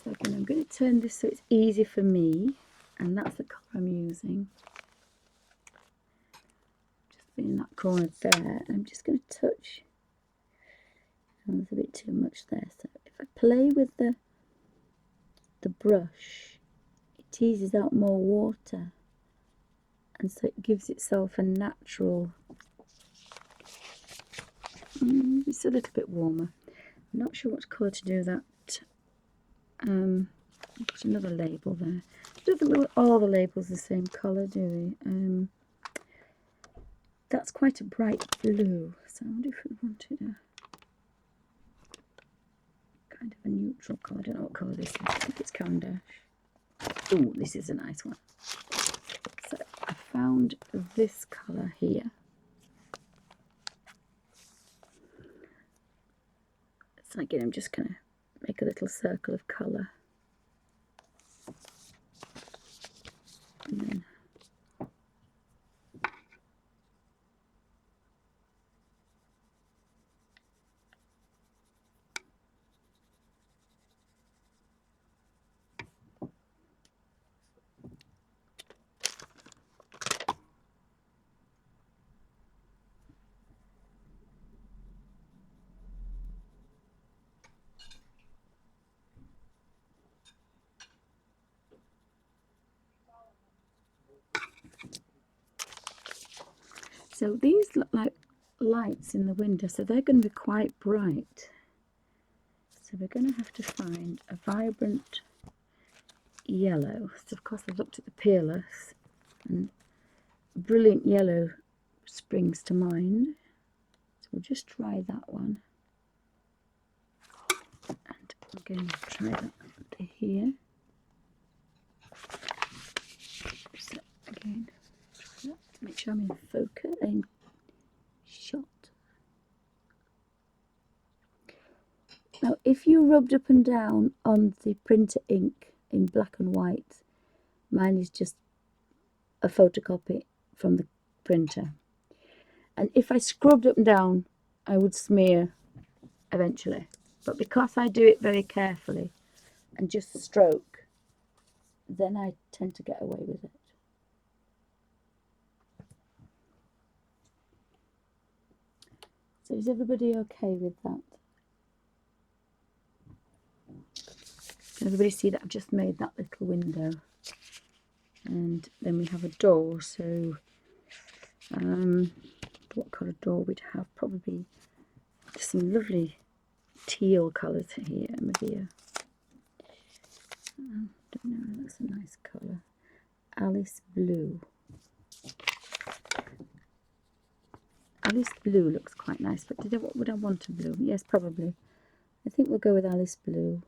So again, I'm going to turn this so it's easy for me, and that's the colour I'm using. Just in that corner there, and I'm just going to touch. And there's a bit too much there, so if I play with the brush, it teases out more water, and so it gives itself a natural, it's a little bit warmer. I'm not sure what colour to do that. Put another label there. I don't think all the labels the same colour, do we? That's quite a bright blue, so I wonder if we wanted a kind of a neutral colour. I don't know what colour this is. I think it's Caran d'Ache. Ooh, this is a nice one. So I found this colour here. So again, I'm just going to make a little circle of colour. And then so these look like lights in the window, so they're going to be quite bright. So we're going to have to find a vibrant yellow. So of course I've looked at the peerless, and brilliant yellow springs to mind. So we'll just try that one. And again, try that under here. So again, try that to make sure I'm in focus and shot. Now, if you rubbed up and down on the printer ink in black and white, mine is just a photocopy from the printer. And if I scrubbed up and down, I would smear eventually. But because I do it very carefully and just stroke, then I tend to get away with it. So is everybody okay with that? Can everybody see that I've just made that little window? And then we have a door, so what colour door we'd have? Probably some lovely teal colours here, maybe I don't know, that's a nice colour. Alice blue. Alice blue looks quite nice, but what would I want a blue? Yes, probably. I think we'll go with Alice blue.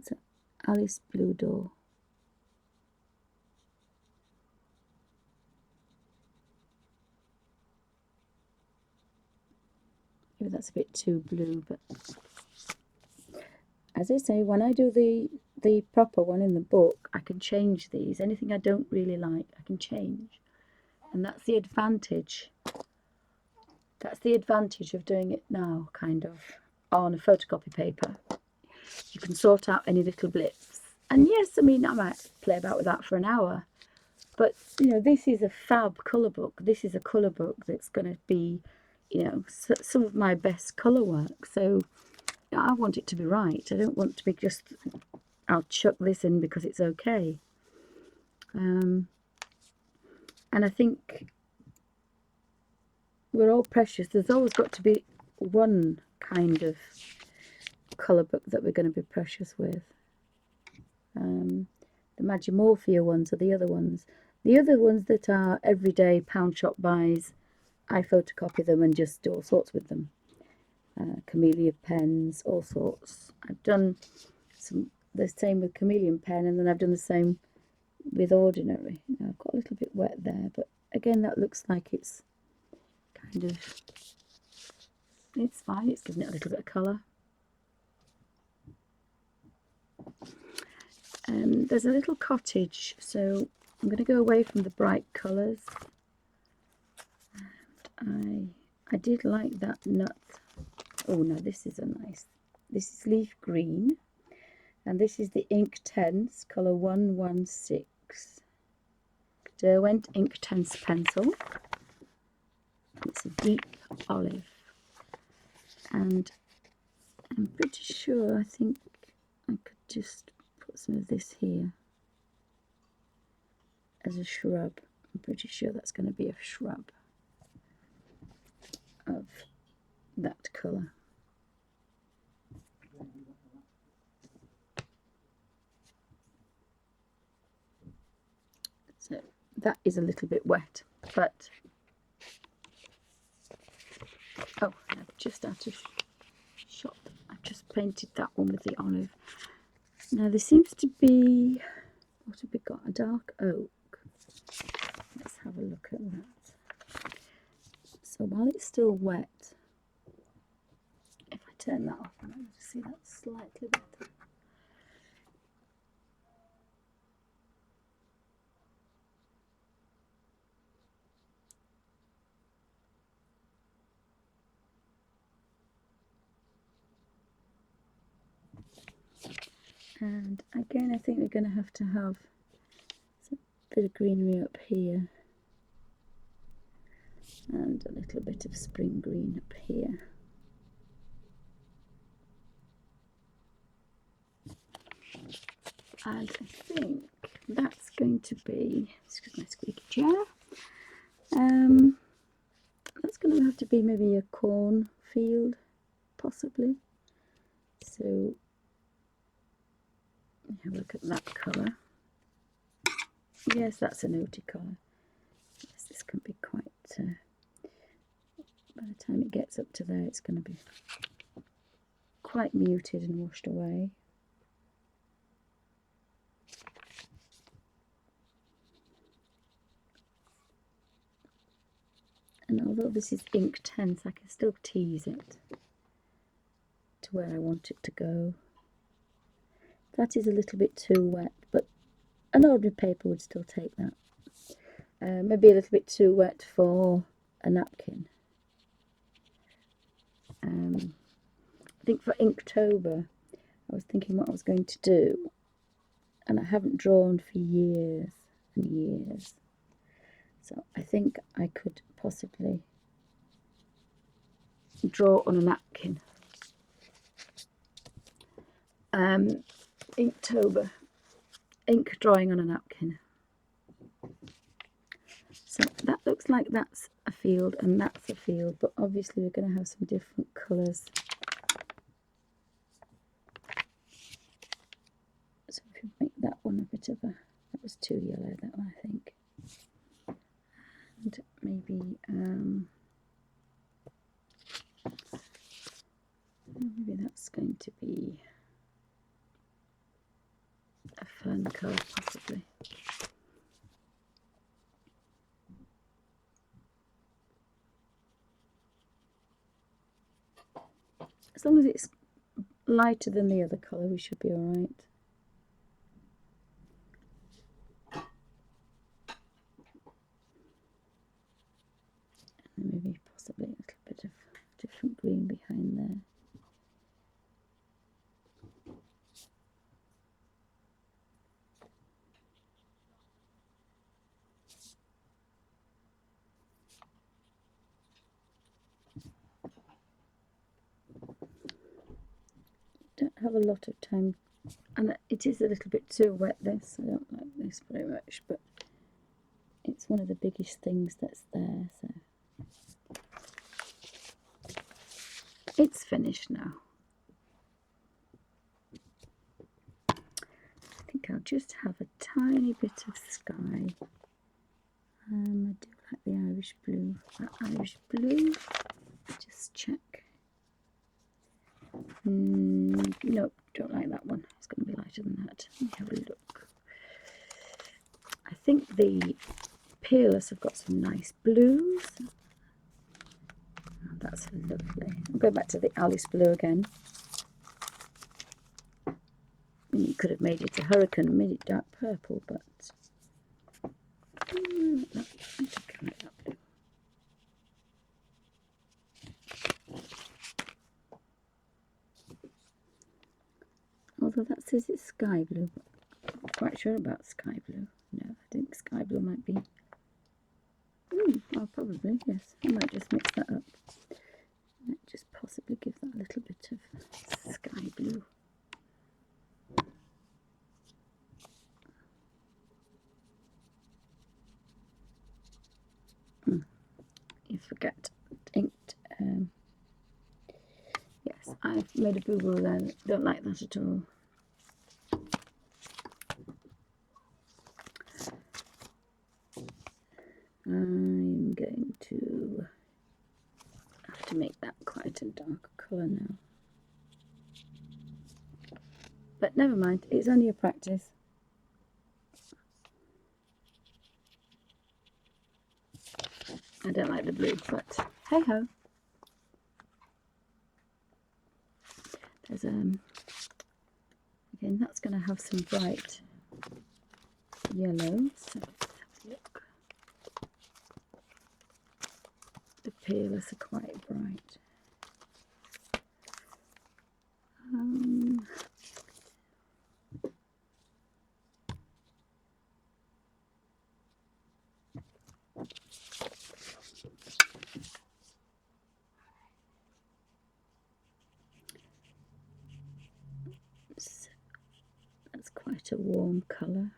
So, Alice blue door. Maybe that's a bit too blue, but as I say, when I do the proper one in the book, I can change these. Anything I don't really like, I can change. And that's the advantage. That's the advantage of doing it now, kind of, on a photocopy paper. You can sort out any little blips. And yes, I mean, I might play about with that for an hour. But, you know, this is a fab colour book. This is a colour book that's going to be, you know, some of my best colour work. So I want it to be right. I don't want to be just, I'll chuck this in because it's okay. And I think we're all precious. There's always got to be one kind of colour book that we're going to be precious with. The Magimorphia ones are the other ones. The other ones that are everyday pound shop buys, I photocopy them and just do all sorts with them. Chameleon pens, all sorts. I've done the same with chameleon pen, and then I've done the same with ordinary. Now I've got a little bit wet there, but again that looks like it's kind of, it's fine, it's giving it a little bit of colour. There's a little cottage, so I'm going to go away from the bright colours. And I did like that nut. Oh no, this is a nice, this is leaf green, and this is the Inktense colour 116 Derwent Inktense pencil. It's a deep olive, and I'm pretty sure, I think I could just put some of this here as a shrub. I'm pretty sure that's going to be a shrub of that colour. So that is a little bit wet, but oh, I've just out of shot. I've just painted that one with the olive. Now there seems to be, what have we got? A dark oak. Let's have a look at that. So while it's still wet, if I turn that off, I'm able to see that slightly better. And again, I think we're going to have a bit of greenery up here and a little bit of spring green up here. And I think that's going to be, excuse my squeaky chair, that's going to have to be maybe a cornfield, possibly. So have a look at that colour. Yes, that's an oaty colour. Yes, this can be quite, by the time it gets up to there, it's going to be quite muted and washed away. And although this is ink tense, I can still tease it to where I want it to go. That is a little bit too wet, but an ordinary paper would still take that. Maybe a little bit too wet for a napkin. I think for Inktober, I was thinking what I was going to do, and I haven't drawn for years and years. So I think I could possibly draw on a napkin. Inktober, ink drawing on a napkin. So that looks like that's a field and that's a field, but obviously we're going to have some different colours. So if you make that one a bit of a, that was too yellow, that one I think. And maybe maybe that's going to be a fern colour, possibly. As long as it's lighter than the other colour, we should be alright. And maybe possibly a little bit of different green behind there. Don't have a lot of time, and it is a little bit too wet, this. I don't like this very much, but it's one of the biggest things that's there, so it's finished now. I think I'll just have a tiny bit of sky. I do like the Irish blue. That Irish blue, just check. No, don't like that one. It's going to be lighter than that. Let me have a look. I think the Peerless have got some nice blues. Oh, that's lovely. I'll go back to the Alice blue again. You could have made it a hurricane and made it dark purple, but I think I like that blue. Although that says it's sky blue, but I'm not quite sure about sky blue. No, I think sky blue might be. Oh, probably, yes. I might just mix that up. Might just possibly give that a little bit of sky blue. made a boo-boo there. Don't like that at all. I'm going to have to make that quite a dark colour now. But never mind, it's only a practice. I don't like the blue, but hey ho. There's again, that's going to have some bright yellows. So let's have a look. The peelers are quite bright. So that's quite a warm colour.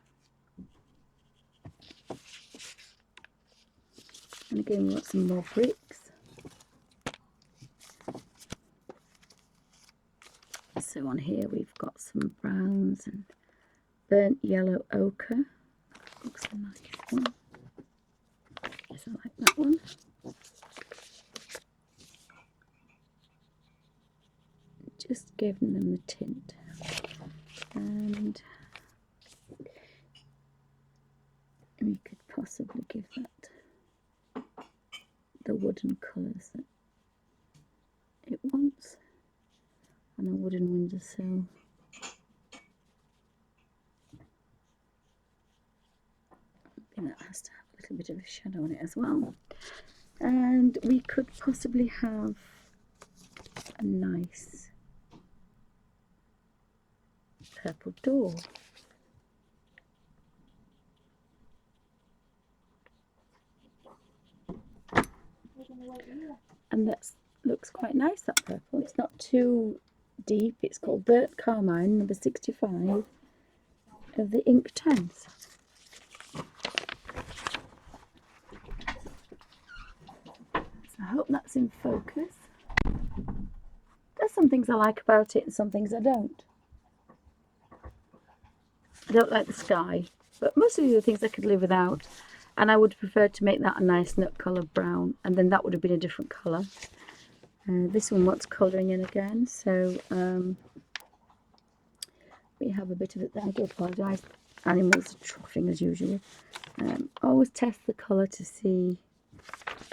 And again, we want some more bricks. So on here we've got some browns and burnt yellow ochre. That looks a nice one. Yes, I like that one. Just giving them the tint. And we could possibly give that the wooden colours that it wants. And a wooden windowsill. And that has to have a little bit of a shadow on it as well. And we could possibly have a nice purple door. And that looks quite nice, that purple. It's not too deep. It's called Burnt Carmine, number 65 of the Ink 10s. So I hope that's in focus. There's some things I like about it and some things I don't. I don't like the sky, but most of the other things I could live without. And I would prefer to make that a nice nut colour brown, and then that would have been a different colour. This one wants colouring in again, so we have a bit of it there. I do apologise. Animals are troughing as usual. Always test the colour to see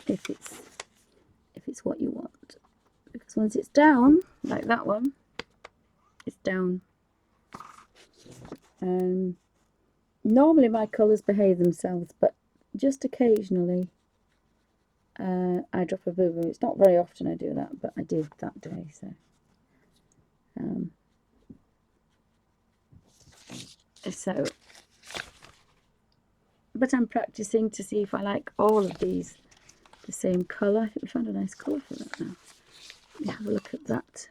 if it's what you want, because once it's down, like that one, it's down. Normally my colours behave themselves, but just occasionally I drop a boo-boo. It's not very often I do that, but I did that day. So but I'm practicing to see if I like all of these the same colour. I think we found a nice colour for that now. Let me have a look at that.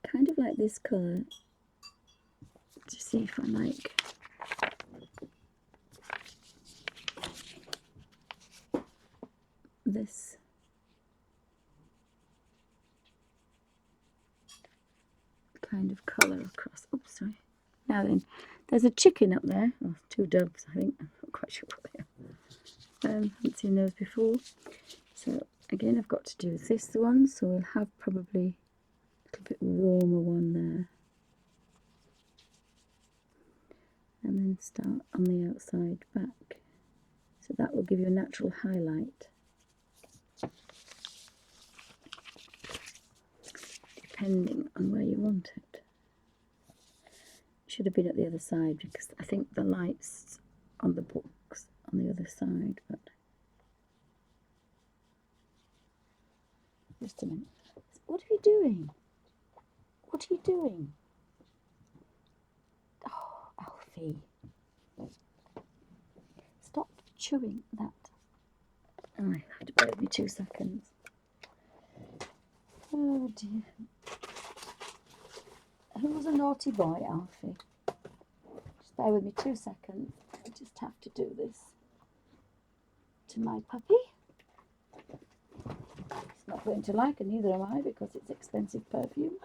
I kind of like this colour, to see if I like this. Kind of colour across. Oops, sorry. Now then, there's a chicken up there, or two doves, I think. I'm not quite sure what they are. Haven't seen those before. So again, I've got to do this one, so we'll have probably a little bit warmer one there. And then start on the outside back. So that will give you a natural highlight. Depending on where you want it. Should have been at the other side, because I think the light's on the books on the other side, but just a minute. What are you doing? What are you doing? Oh, Alfie. Stop chewing that. Oh, you have to bear with me 2 seconds. Oh dear. Who was a naughty boy, Alfie? Just bear with me 2 seconds. I just have to do this to my puppy. not going to like, and neither am I, because it's expensive perfume.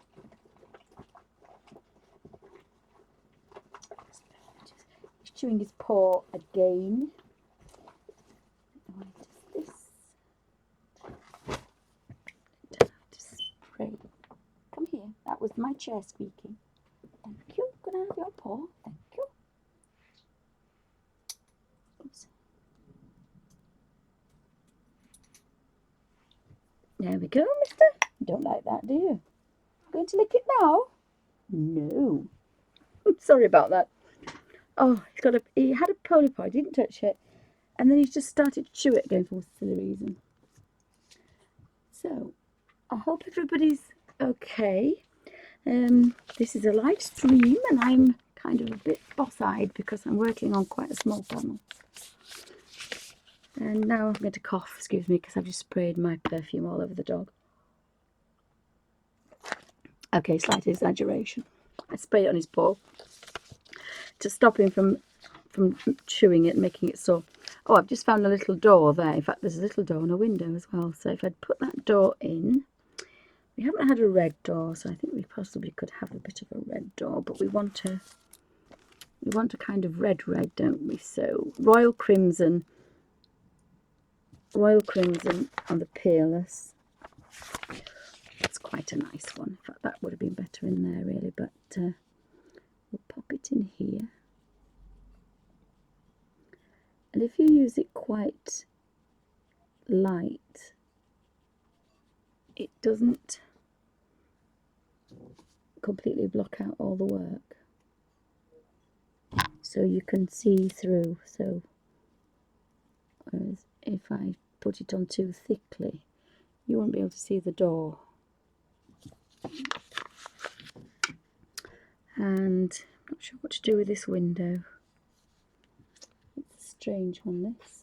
He's chewing his paw again. Why does this? Spray. Come here. That was my chair squeaking. Thank you. Can I have your paw? Thank you. Oops. There we go, mister. You don't like that, do you? Going to lick it now? No. Sorry about that. Oh, he had a polypi, didn't touch it, and then he's just started to chew it again for a silly reason. So, I hope everybody's okay. This is a live stream, and I'm kind of a bit boss-eyed because I'm working on quite a small panel. And now I'm going to cough, excuse me, because I've just sprayed my perfume all over the dog. Okay, slight exaggeration. I spray it on his paw to stop him from chewing it and making it sore. Oh, I've just found a little door there. In fact, there's a little door and a window as well. So if I'd put that door in, we haven't had a red door, so I think we possibly could have a bit of a red door, but we want a kind of red, don't we? So royal crimson on the peerless. That's quite a nice one. In fact, that would have been better in there really, but we'll pop it in here. And if you use it quite light, it doesn't completely block out all the work. So you can see through. So whereas if I put it on too thickly, you won't be able to see the door. And I'm not sure what to do with this window. It's a strange one, this.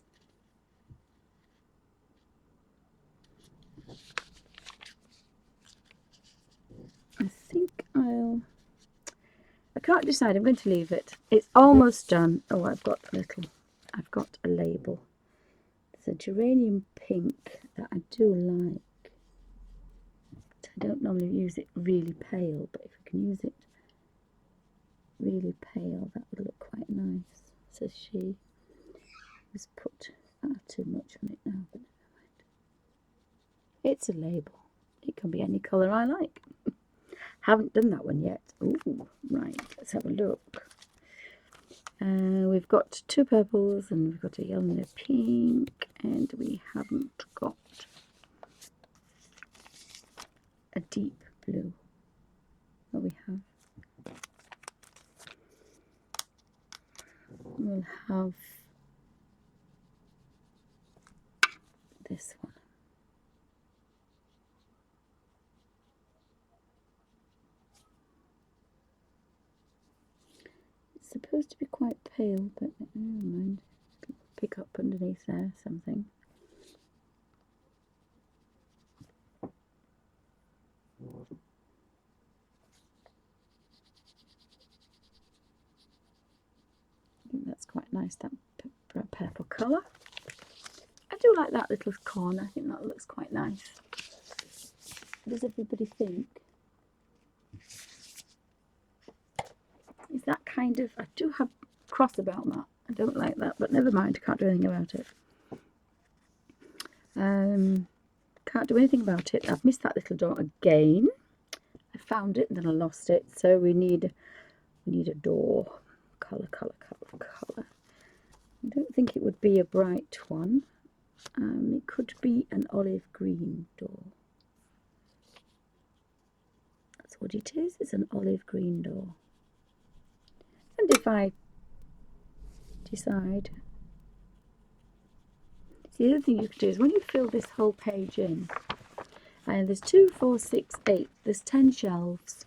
I can't decide. I'm going to leave it. It's almost done. Oh, I've got a label. It's a geranium pink that I do like. I don't normally use it really pale, but if I can use it really pale, that would look quite nice. So she has put far too much on it now, but never mind. It's a label. It can be any colour I like. Haven't done that one yet. Ooh, right, let's have a look. We've got two purples and we've got a yellow and a pink, and we haven't got a deep blue. What we have? We'll have this one. Supposed to be quite pale, but never mind. It'll pick up underneath there something. I think that's quite nice, that purple colour. I do like that little corner. I think that looks quite nice. What does everybody think? Is that kind of... I do have cross about that. I don't like that, but never mind. I can't do anything about it. Can't do anything about it. I've missed that little door again. I found it and then I lost it. So we need a door. Colour. I don't think it would be a bright one. It could be an olive green door. That's what it is. It's an olive green door. And if I decide, the other thing you could do is when you fill this whole page in, and there's 2, 4, 6, 8, there's 10 shelves.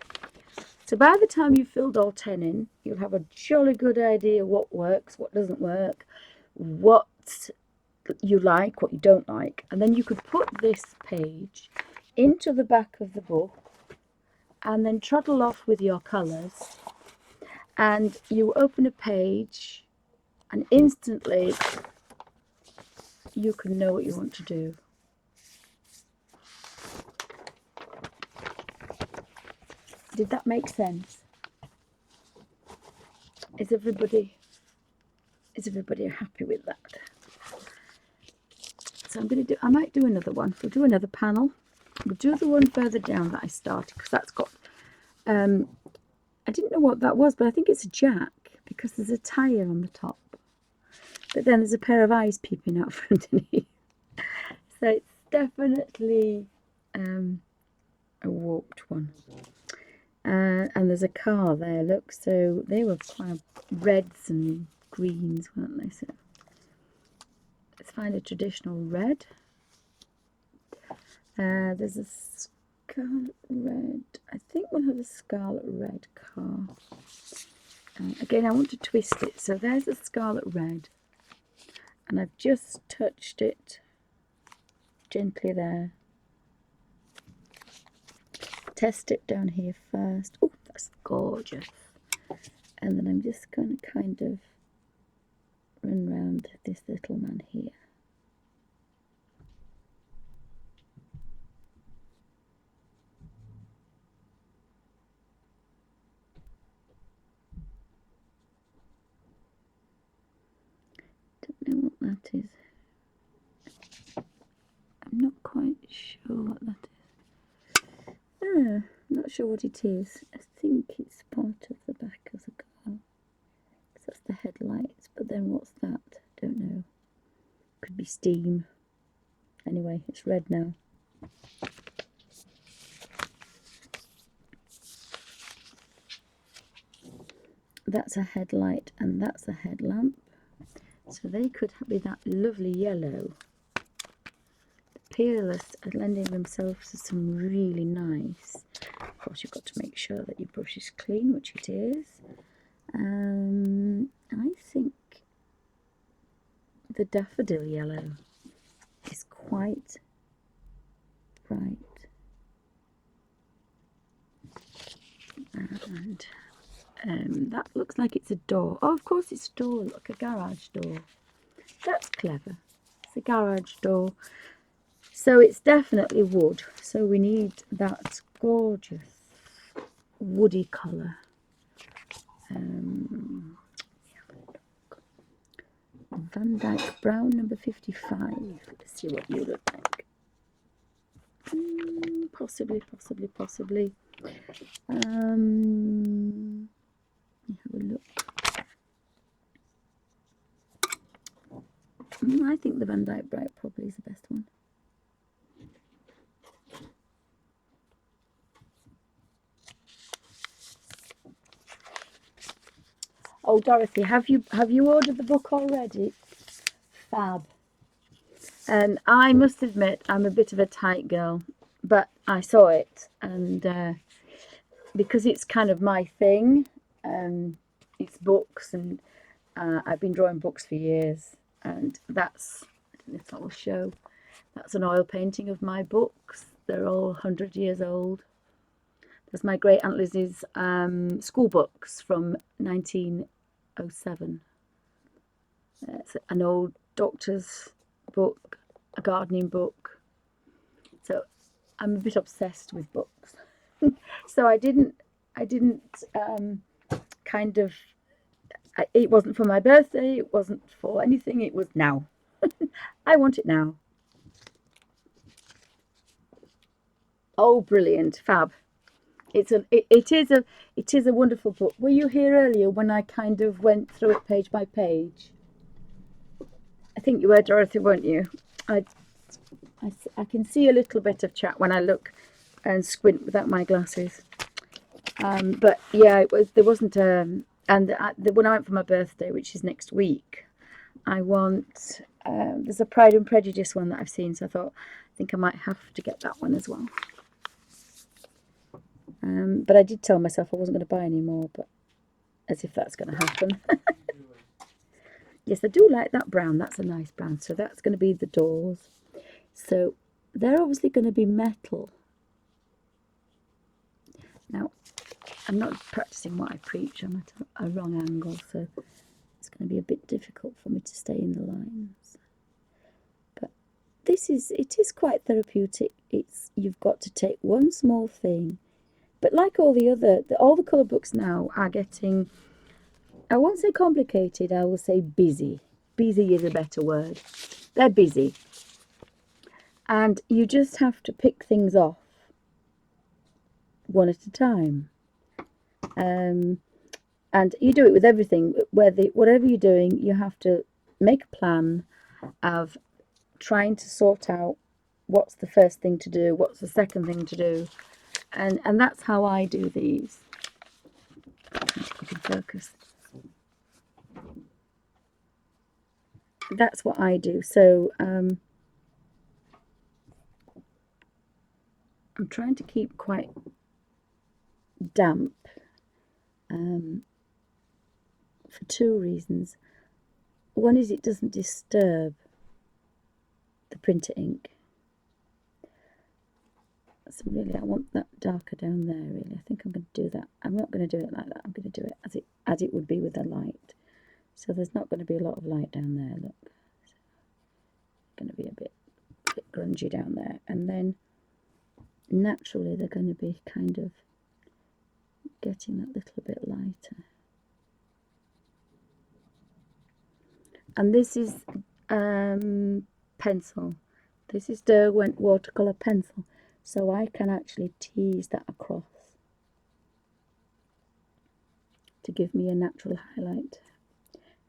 So by the time you've filled all 10 in, you'll have a jolly good idea what works, what doesn't work, what you like, what you don't like. And then you could put this page into the back of the book and then trundle off with your colours. And you open a page and instantly you can know what you want to do. Did that make sense? Is everybody happy with that? So I'm going to do, I might do another one. We'll do another panel. We'll do the one further down that I started, because that's got, I didn't know what that was, but I think it's a jack, because there's a tyre on the top. But then there's a pair of eyes peeping out from underneath. So it's definitely a warped one. And there's a car there, look. So they were kind of reds and greens, weren't they? So let's find a traditional red. There's a scarlet red. I think we'll have a scarlet red car. Again, I want to twist it. So there's a scarlet red. And I've just touched it gently there. Test it down here first. Oh, that's gorgeous. And then I'm just going to kind of run round this little man here. Don't know what that is. I'm not quite sure what that is. Not sure what it is. I think it's part of the back of the car. So that's the headlights, but then what's that? Don't know. Could be steam. Anyway, it's red now. That's a headlight and that's a headlamp. So they could be that lovely yellow. The peerless are lending themselves to some really nice. Of course, you've got to make sure that your brush is clean, which it is. I think the daffodil yellow is quite bright. And that looks like it's a door. Oh, of course it's a door. Look, a garage door. That's clever. It's a garage door. So it's definitely wood. So we need that gorgeous woody colour. Van Dyke Brown, number 55. Let's see what you look like. Possibly. Let me have a look. I think the Van Dyke Bright probably is the best one. Oh, Dorothy, have you ordered the book already? Fab. And I must admit, I'm a bit of a tight girl, but I saw it, and because it's kind of my thing, it's books, and I've been drawing books for years, and that's, I don't know if that will show, that's an oil painting of my books. They're all 100 years old. There's my great Aunt Lizzie's school books from 1907. It's an old doctor's book, a gardening book. So I'm a bit obsessed with books. So I didn't kind of, it wasn't for my birthday, it wasn't for anything, it was now. I want it now. Oh, brilliant, fab. It is a wonderful book. Were you here earlier when I kind of went through it page by page? I think you were, Dorothy, weren't you? I can see a little bit of chat when I look and squint without my glasses. But yeah, there wasn't and when I went for my birthday, which is next week, I want there's a Pride and Prejudice one that I've seen, so I think I might have to get that one as well. But I did tell myself I wasn't going to buy any more, but as if that's going to happen. Yes, I do like that brown. That's a nice brown. So that's going to be the doors. So they're obviously going to be metal. Now, I'm not practicing what I preach. I'm at a wrong angle, so it's going to be a bit difficult for me to stay in the lines. But it is quite therapeutic. You've got to take one small thing But like all the colour books now are getting, I won't say complicated, I will say busy. Busy is a better word. They're busy. And you just have to pick things off one at a time. And you do it with everything. Whatever you're doing, you have to make a plan of trying to sort out what's the first thing to do, what's the second thing to do. And that's how I do these. If you can focus. That's what I do. So I'm trying to keep quite damp for two reasons. One is it doesn't disturb the printer ink. So really I want that darker down there, really. I think I'm going to do that. I'm not going to do it like that. I'm going to do it as it would be with the light. So there's not going to be a lot of light down there, look. It's going to be a bit grungy down there. And then naturally they're going to be kind of getting that little bit lighter. And this is pencil. This is Derwent watercolour pencil. So I can actually tease that across to give me a natural highlight.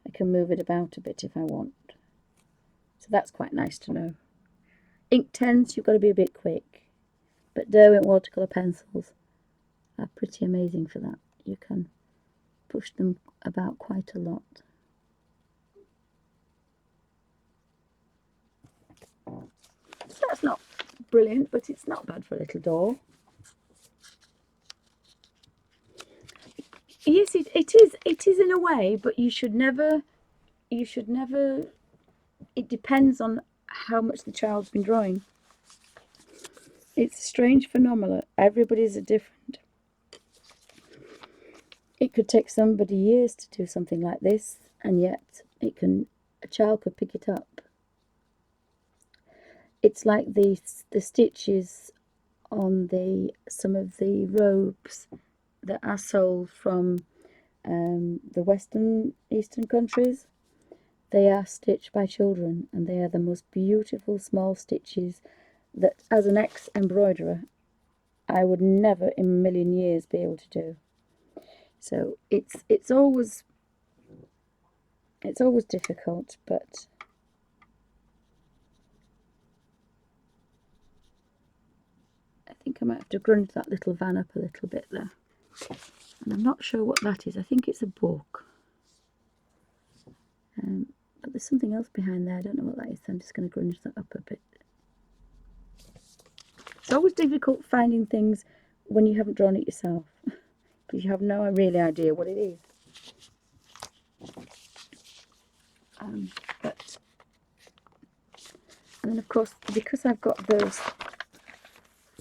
I can move it about a bit if I want. So that's quite nice to know. Inktense, you've got to be a bit quick. But Derwent watercolour pencils are pretty amazing for that. You can push them about quite a lot. So that's not brilliant, but it's not bad for a little door. Yes, it is in a way, but you should never, it depends on how much the child's been drawing. It's a strange phenomenon. Everybody's different. It could take somebody years to do something like this, and yet a child could pick it up. It's like the stitches on some of the robes that are sold from the Eastern countries. They are stitched by children, and they are the most beautiful small stitches that, as an ex-embroiderer, I would never in a million years be able to do. So it's always difficult, but I think I might have to grunge that little van up a little bit there. And I'm not sure what that is. I think it's a book. But there's something else behind there. I don't know what that is. So I'm just going to grunge that up a bit. It's always difficult finding things when you haven't drawn it yourself, because you have no really idea what it is. And then of course, because I've got those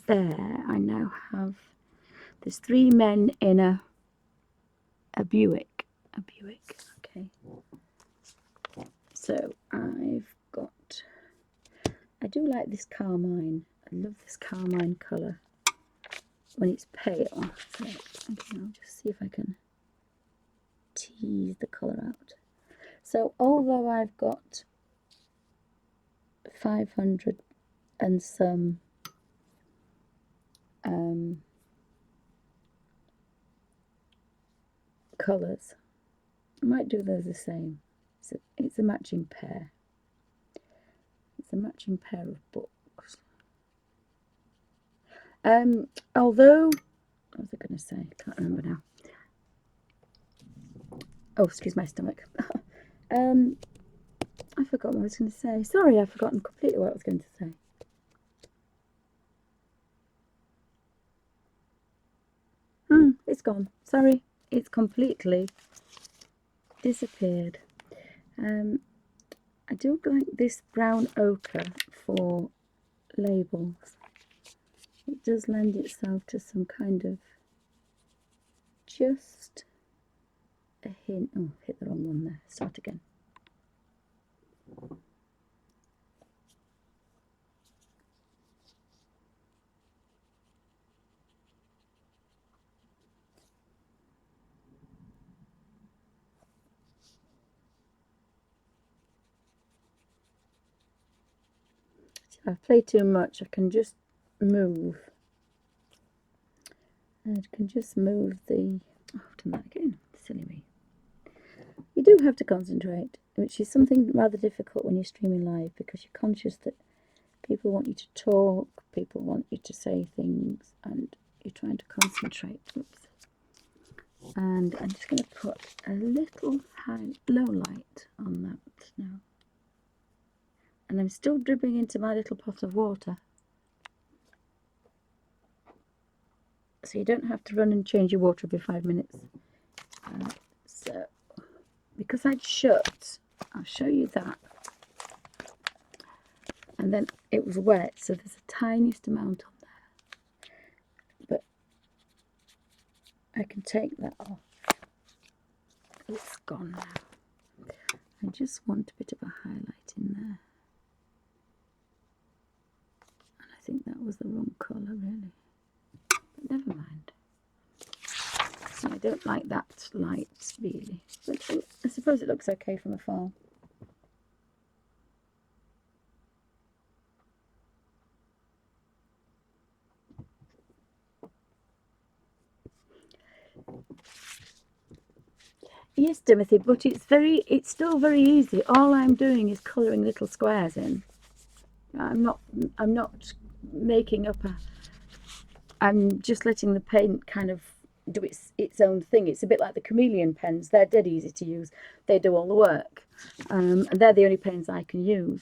there, I now have, there's three men in a Buick. Okay. So I do like this carmine. I love this carmine colour when it's pale. So I'll just see if I can tease the colour out. So although I've got 500 and some colours, I might do those the same. It's a matching pair. It's a matching pair of books. Although, what was I going to say? I can't remember now. Oh, excuse my stomach. I forgot what I was going to say. Sorry, I've forgotten completely what I was going to say. It's gone. Sorry, it's completely disappeared. I do like this brown ochre for labels. It does lend itself to some kind of just a hint. Oh, hit the wrong one there. Start again. If I play too much, I can just move. And I can just move the... Oh, I've done that again. Silly me. You do have to concentrate, which is something rather difficult when you're streaming live, because you're conscious that people want you to talk, people want you to say things, and you're trying to concentrate. Oops. And I'm just going to put a little low light on that now. And I'm still dribbling into my little pot of water. So you don't have to run and change your water every 5 minutes. So, because I'd shut, I'll show you that. And then it was wet, so there's the tiniest amount on there. But I can take that off. It's gone now. I just want a bit of a highlight in there. And I think that was the wrong colour, really. But never mind. So I don't like that light, really. But I suppose it looks okay from afar. Yes, Timothy, but it's still very easy. All I'm doing is colouring little squares in. I'm not making up I'm just letting the paint kind of do its own thing. It's a bit like the chameleon pens. They're dead easy to use. They do all the work. And they're the only pens I can use.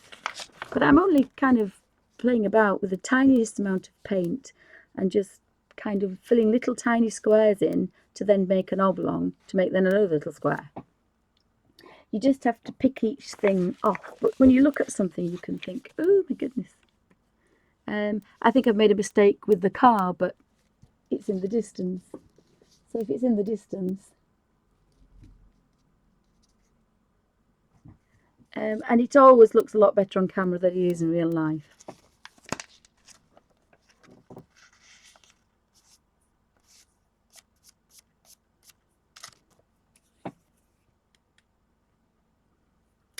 But I'm only kind of playing about with the tiniest amount of paint and just kind of filling little tiny squares in to then make an oblong, to make then another little square. You just have to pick each thing off. But when you look at something, you can think, oh my goodness. I think I've made a mistake with the car, but it's in the distance. So if it's in the distance, and it always looks a lot better on camera than it is in real life.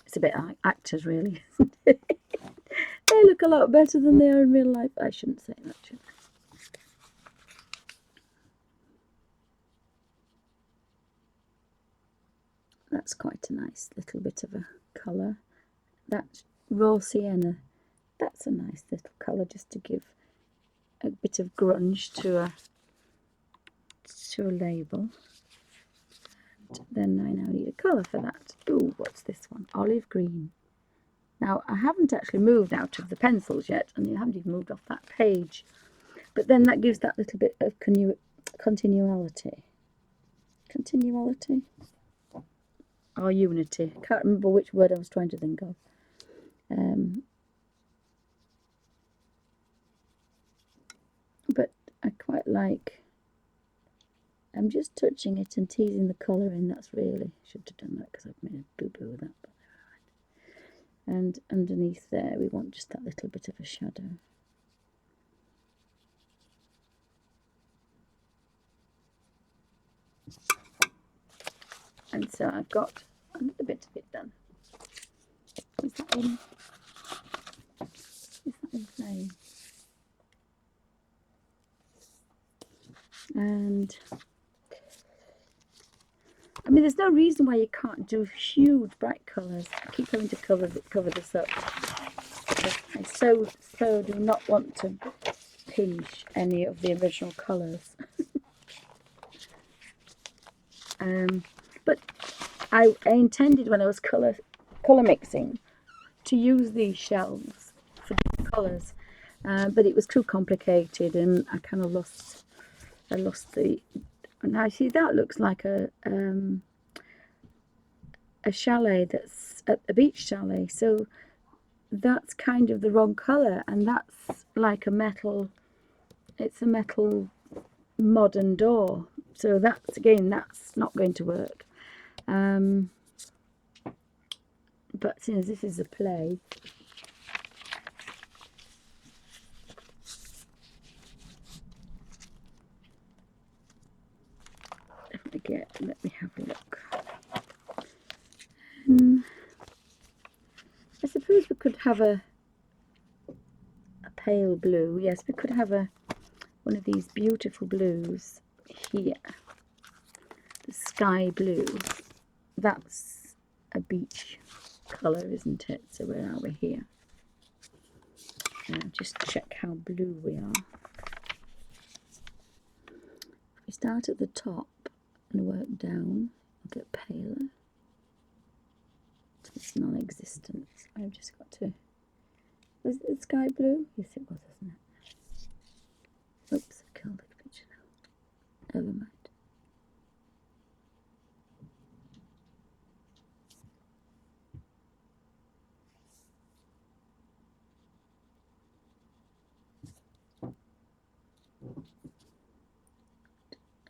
It's a bit like actors, really, isn't it? They look a lot better than they are in real life. I shouldn't say that, should I? That's quite a nice little bit of a colour. That's raw sienna. That's a nice little colour, just to give a bit of grunge to a label. And then I now need a colour for that. Ooh, what's this one? Olive green. Now, I haven't actually moved out of the pencils yet, and you haven't even moved off that page. But then that gives that little bit of continuality. Continuality? Or unity. I can't remember which word I was trying to think of. But I quite like... I'm just touching it and teasing the colour in. That's really... should have done that because I've made a boo-boo with that. But never mind. And underneath there, we want just that little bit of a shadow. And so I've got a little bit of it done. Is that in flame? And I mean, there's no reason why you can't do huge bright colours. I keep having to cover this up because I so do not want to pinch any of the original colours. But I intended when I was colour mixing to use these shells for different colours, but it was too complicated, and I kind of lost the. Now see, that looks like a chalet, that's a beach chalet. So that's kind of the wrong colour, and that's like a metal. It's a metal modern door. So that's not going to work. But since this is a play, let me have a look. I suppose we could have a pale blue. Yes, we could have one of these beautiful blues here. The sky blue. That's a beach colour, isn't it? So where are we here? Just check how blue we are. If we start at the top and work down, we'll get paler. It's non-existent. I've just got to... Was it sky blue? Yes, it was, wasn't it? Oops, I killed the picture now. Never mind.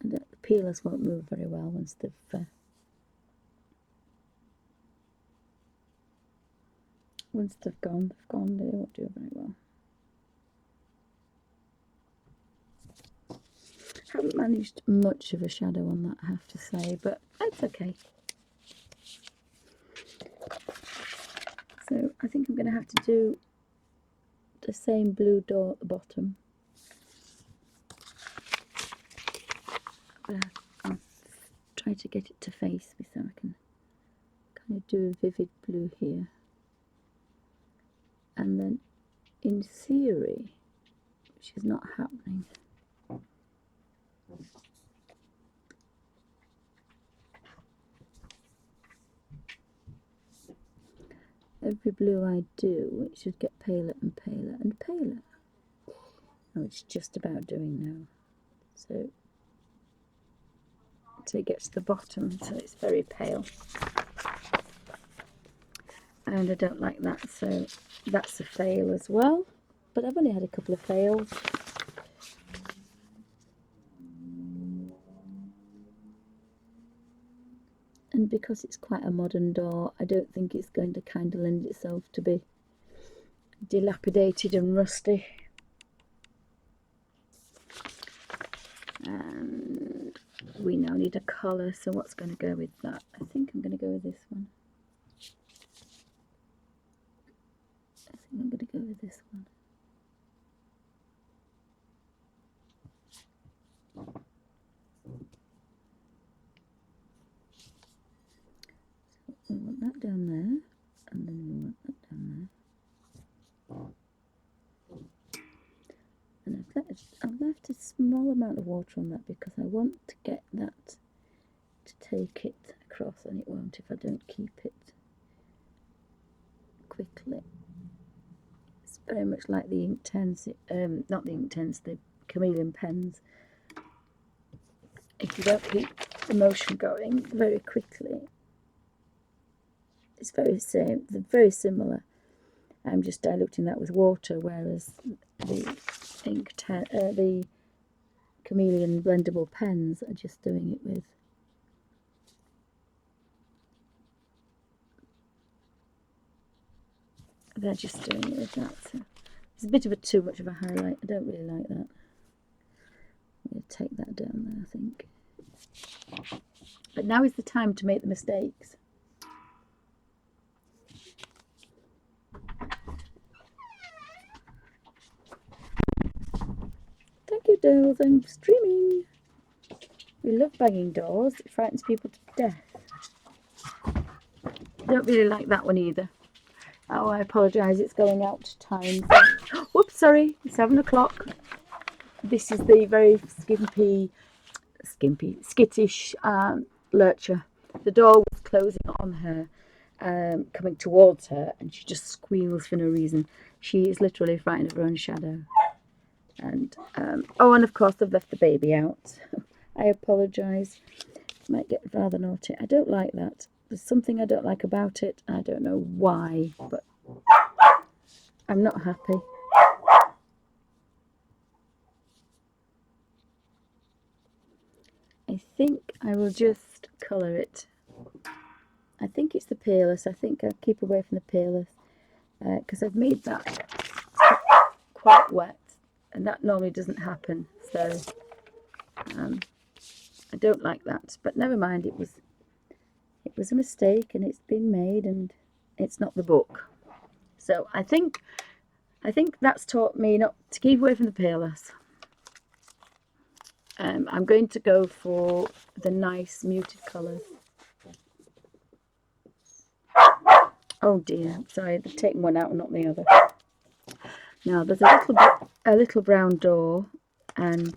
And the peelers won't move very well once they've gone, they won't do it very well. Haven't managed much of a shadow on that, I have to say, but that's okay. So I think I'm going to have to do the same blue door at the bottom. I'll try to get it to face me so I can kind of do a vivid blue here. And then in theory, which is not happening, every blue I do, it should get paler and paler and paler. Oh, it's just about doing now. So it gets to the bottom, so it's very pale. And I don't like that, so that's a fail as well. But I've only had a couple of fails. And because it's quite a modern door, I don't think it's going to kind of lend itself to be dilapidated and rusty. And we now need a colour, so what's going to go with that? I think I'm going to go with this one. I think I'm going to go with this one. So we want that down there, and then we want that down there. And I've left a small amount of water on that because I want to get that to take it across, and it won't if I don't keep it quickly. It's very much like the Inktense, not the Inktense, the chameleon pens. If you don't keep the motion going very quickly, it's very similar. I'm just diluting that with water, whereas the the chameleon blendable pens are just doing it with that. So it's a bit of too much of a highlight. I don't really like that. I'm going to take that down there, I think. But now is the time to make the mistakes. Thank you, dolls. I'm streaming. We love banging doors. It frightens people to death. Don't really like that one either. Oh, I apologise. It's going out to time. Whoops, sorry. It's 7 o'clock. This is the very skittish lurcher. The door was closing on her, coming towards her, and she just squeals for no reason. She is literally frightened of her own shadow. And oh, and of course I've left the baby out. I apologise. Might get rather naughty. I don't like that. There's something I don't like about it. I don't know why, but I'm not happy. I think I will just colour it. I think it's the palest. I think I'll keep away from the palest because I've made that quite wet, and that normally doesn't happen. So I don't like that, but never mind. It was a mistake, and it's been made, and it's not the book. So I think I think that's taught me not to keep away from the peerless. I'm going to go for the nice muted colours. Oh dear, sorry, they've taken one out and not the other. Now there's a little brown door, and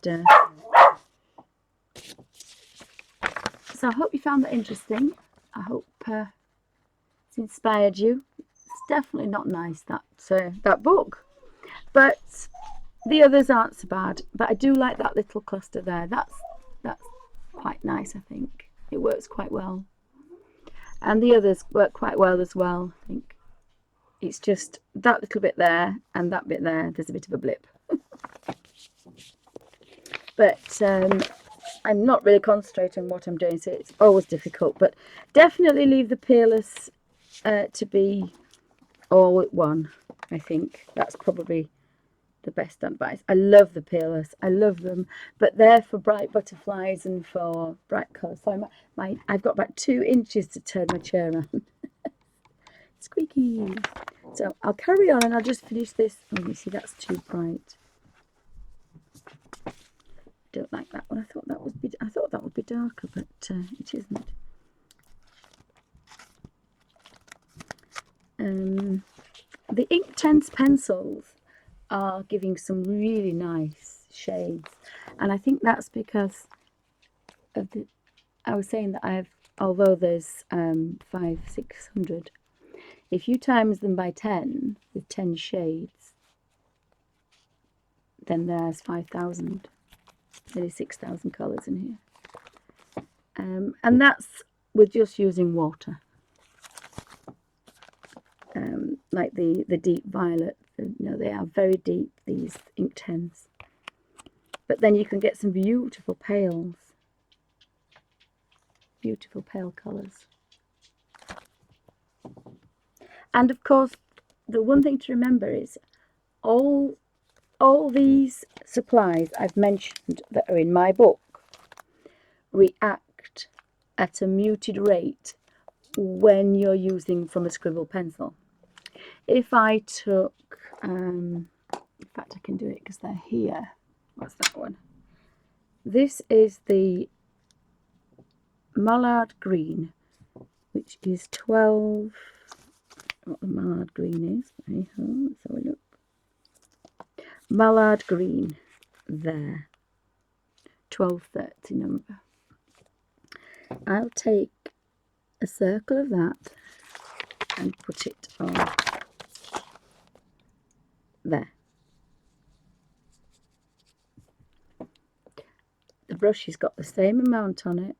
so I hope you found that interesting. I hope it's inspired you. It's definitely not nice, that book, but the others aren't so bad. But I do like that little cluster there. That's quite nice. I think it works quite well, and the others work quite well as well. I think it's just that little bit there and that bit there. There's a bit of a blip, but I'm not really concentrating on what I'm doing, so it's always difficult. But definitely leave the peerless to be all at one. I think that's probably the best advice. I love the peerless. I love them, but they're for bright butterflies and for bright colours. So I've got about 2 inches to turn my chair around. Squeaky. So I'll carry on and I'll just finish this. Oh, you see, that's too bright. Don't like that one. I thought that would be darker, but it isn't. The Inktense pencils are giving some really nice shades, and I think that's because of I was saying that although there's 600, if you times them by 10 with 10 shades, then there's 5,000. Nearly 6,000 colours in here, and that's with just using water, like the deep violet. They are very deep, these Inktense, but then you can get some beautiful pales, beautiful pale colours. And of course, the one thing to remember is all these supplies I've mentioned that are in my book react at a muted rate when you're using from a scribble pencil. If I took, in fact I can do it because they're here. What's that one? This is the Mallard Green, which is 12, what the Mallard Green is. Let's have a look. Mallard Green, there, 1230 number. I'll take a circle of that and put it on there. The brush has got the same amount on it.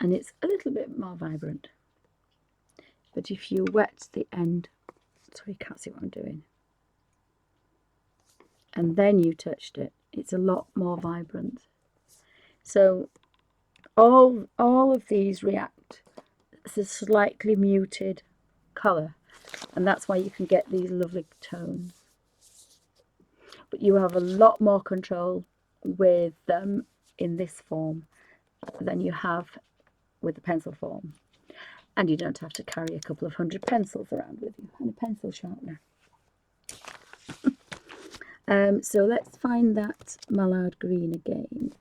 And it's a little bit more vibrant. But if you wet the end, sorry, you can't see what I'm doing, and then you touched it, it's a lot more vibrant. So all of these react as a slightly muted colour, and that's why you can get these lovely tones. But you have a lot more control with them in this form than you have with the pencil form, and you don't have to carry a couple of 100 pencils around with you and a pencil sharpener. So let's find that Mallard Green again.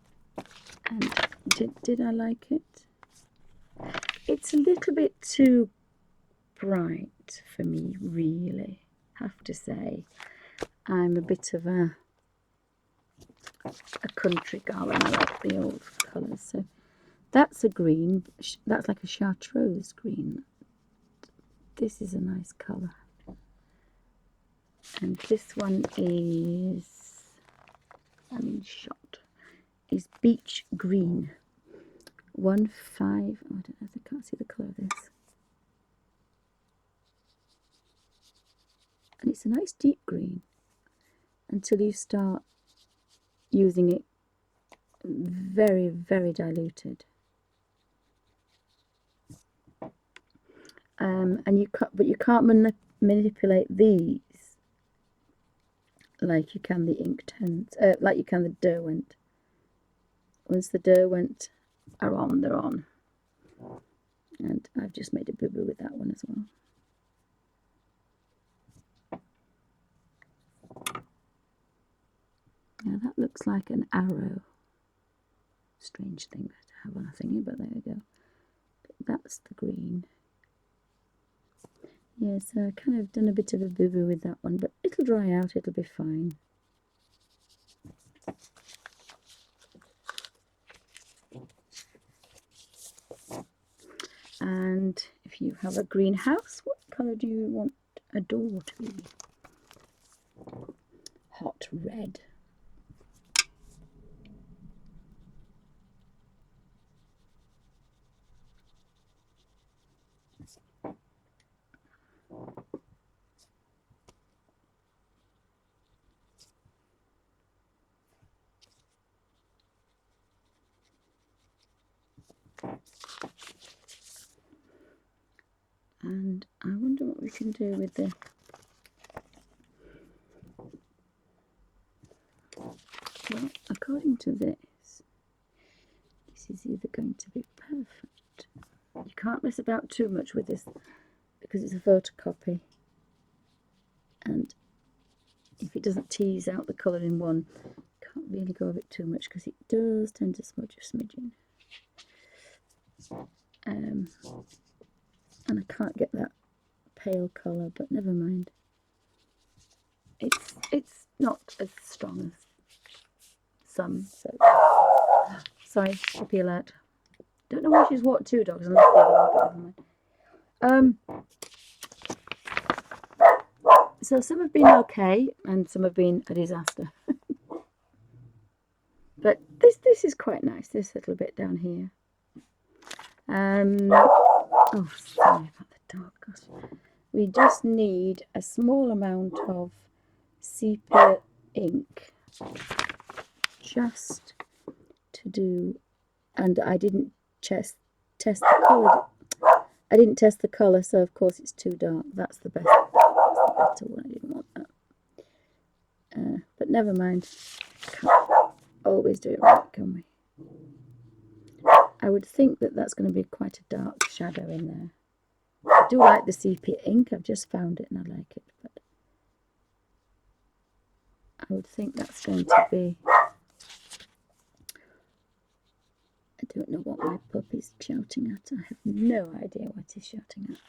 And did I like it? It's a little bit too bright for me, really, have to say. I'm a bit of a country girl and I like the old colours. So that's a green, that's like a chartreuse green. This is a nice colour. And this one is, is beach green. 1.5, I don't know, I can't see the colour of this. And it's a nice deep green until you start using it very, very diluted. And you can't manipulate these like you can the Inktense, like you can the Derwent. Once the Derwent are on, they're on. And I've just made a boo-boo with that one as well. Now that looks like an arrow. Strange thing to have on a thingy, but there we go. That's the green. Yeah, so I kind of done a bit of a boo-boo with that one, but it'll dry out, it'll be fine. And if you have a greenhouse, what colour do you want a door to be? Hot red. And I wonder what we can do with the... Well, according to this is either going to be perfect. You can't mess about too much with this because it's a photocopy. And if it doesn't tease out the colour in one, can't really go of it too much because it does tend to smudge a smidgen. And I can't get that pale colour, but never mind. It's not as strong as some, so sorry, puppy alert. Don't know why she's walked two dogs and left the other one, but never mind. So some have been okay and some have been a disaster. But this is quite nice, this little bit down here. Oh, sorry about the dog, gosh. We just need a small amount of sepia ink just to do, and I didn't test the colour. I didn't test the colour, so of course it's too dark. That's the best. That's the better one. I didn't want that. But never mind. Can't always do it right, can we? I would think that that's going to be quite a dark shadow in there. I do like the sepia ink. I've just found it and I like it. But I would think that's going to be... I don't know what my puppy's shouting at. I have no idea what he's shouting at.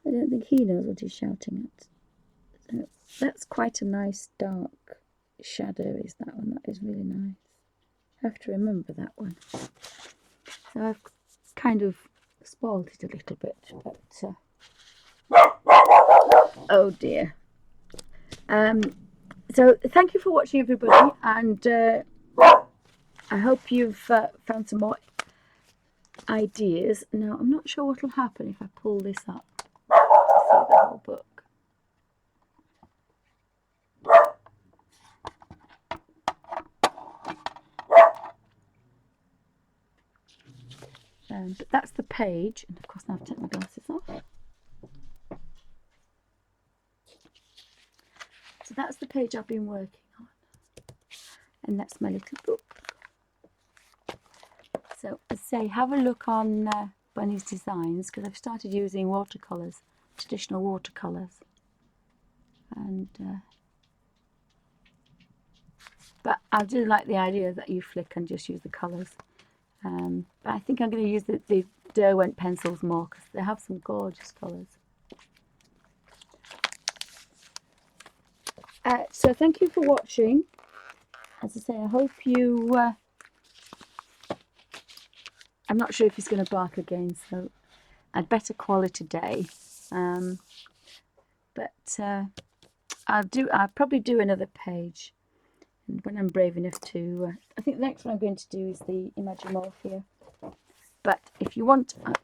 I don't think he knows what he's shouting at. So that's quite a nice dark shadow, is that one. That is really nice. I have to remember that one. So I've kind of spoiled it a little bit, but oh dear. So thank you for watching, everybody, and I hope you've found some more ideas. Now, I'm not sure what will happen if I pull this up to see the whole book. But that's the page, and of course now I've taken my glasses off. So that's the page I've been working on, and that's my little book. So as I say, have a look on Bunny's Designs, because I've started using watercolours, traditional watercolours, and but I do like the idea that you flick and just use the colours. But I think I'm going to use the Derwent pencils more because they have some gorgeous colours. So thank you for watching. As I say, I hope you... I'm not sure if he's going to bark again, so I'd better call it a day. But I'll probably do another page. And when I'm brave enough to, I think the next one I'm going to do is the Imagimorphia. But if you want, I'll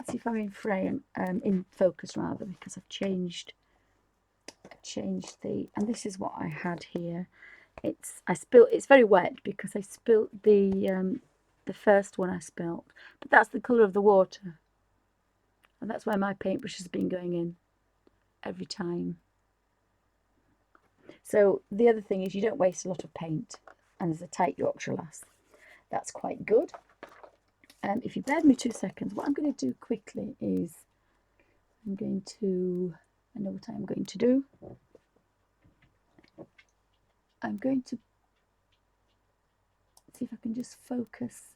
see if I'm in frame, in focus rather, because I've changed the, and this is what I had here. It's very wet because I spilt the first one I spilt, but that's the colour of the water, and that's where my paintbrush has been going in every time. So the other thing is you don't waste a lot of paint, and there's a tight Yorkshire lass. That's quite good. if you bear with me 2 seconds, what I'm going to do quickly is I know what I'm going to do. I'm going to see if I can just focus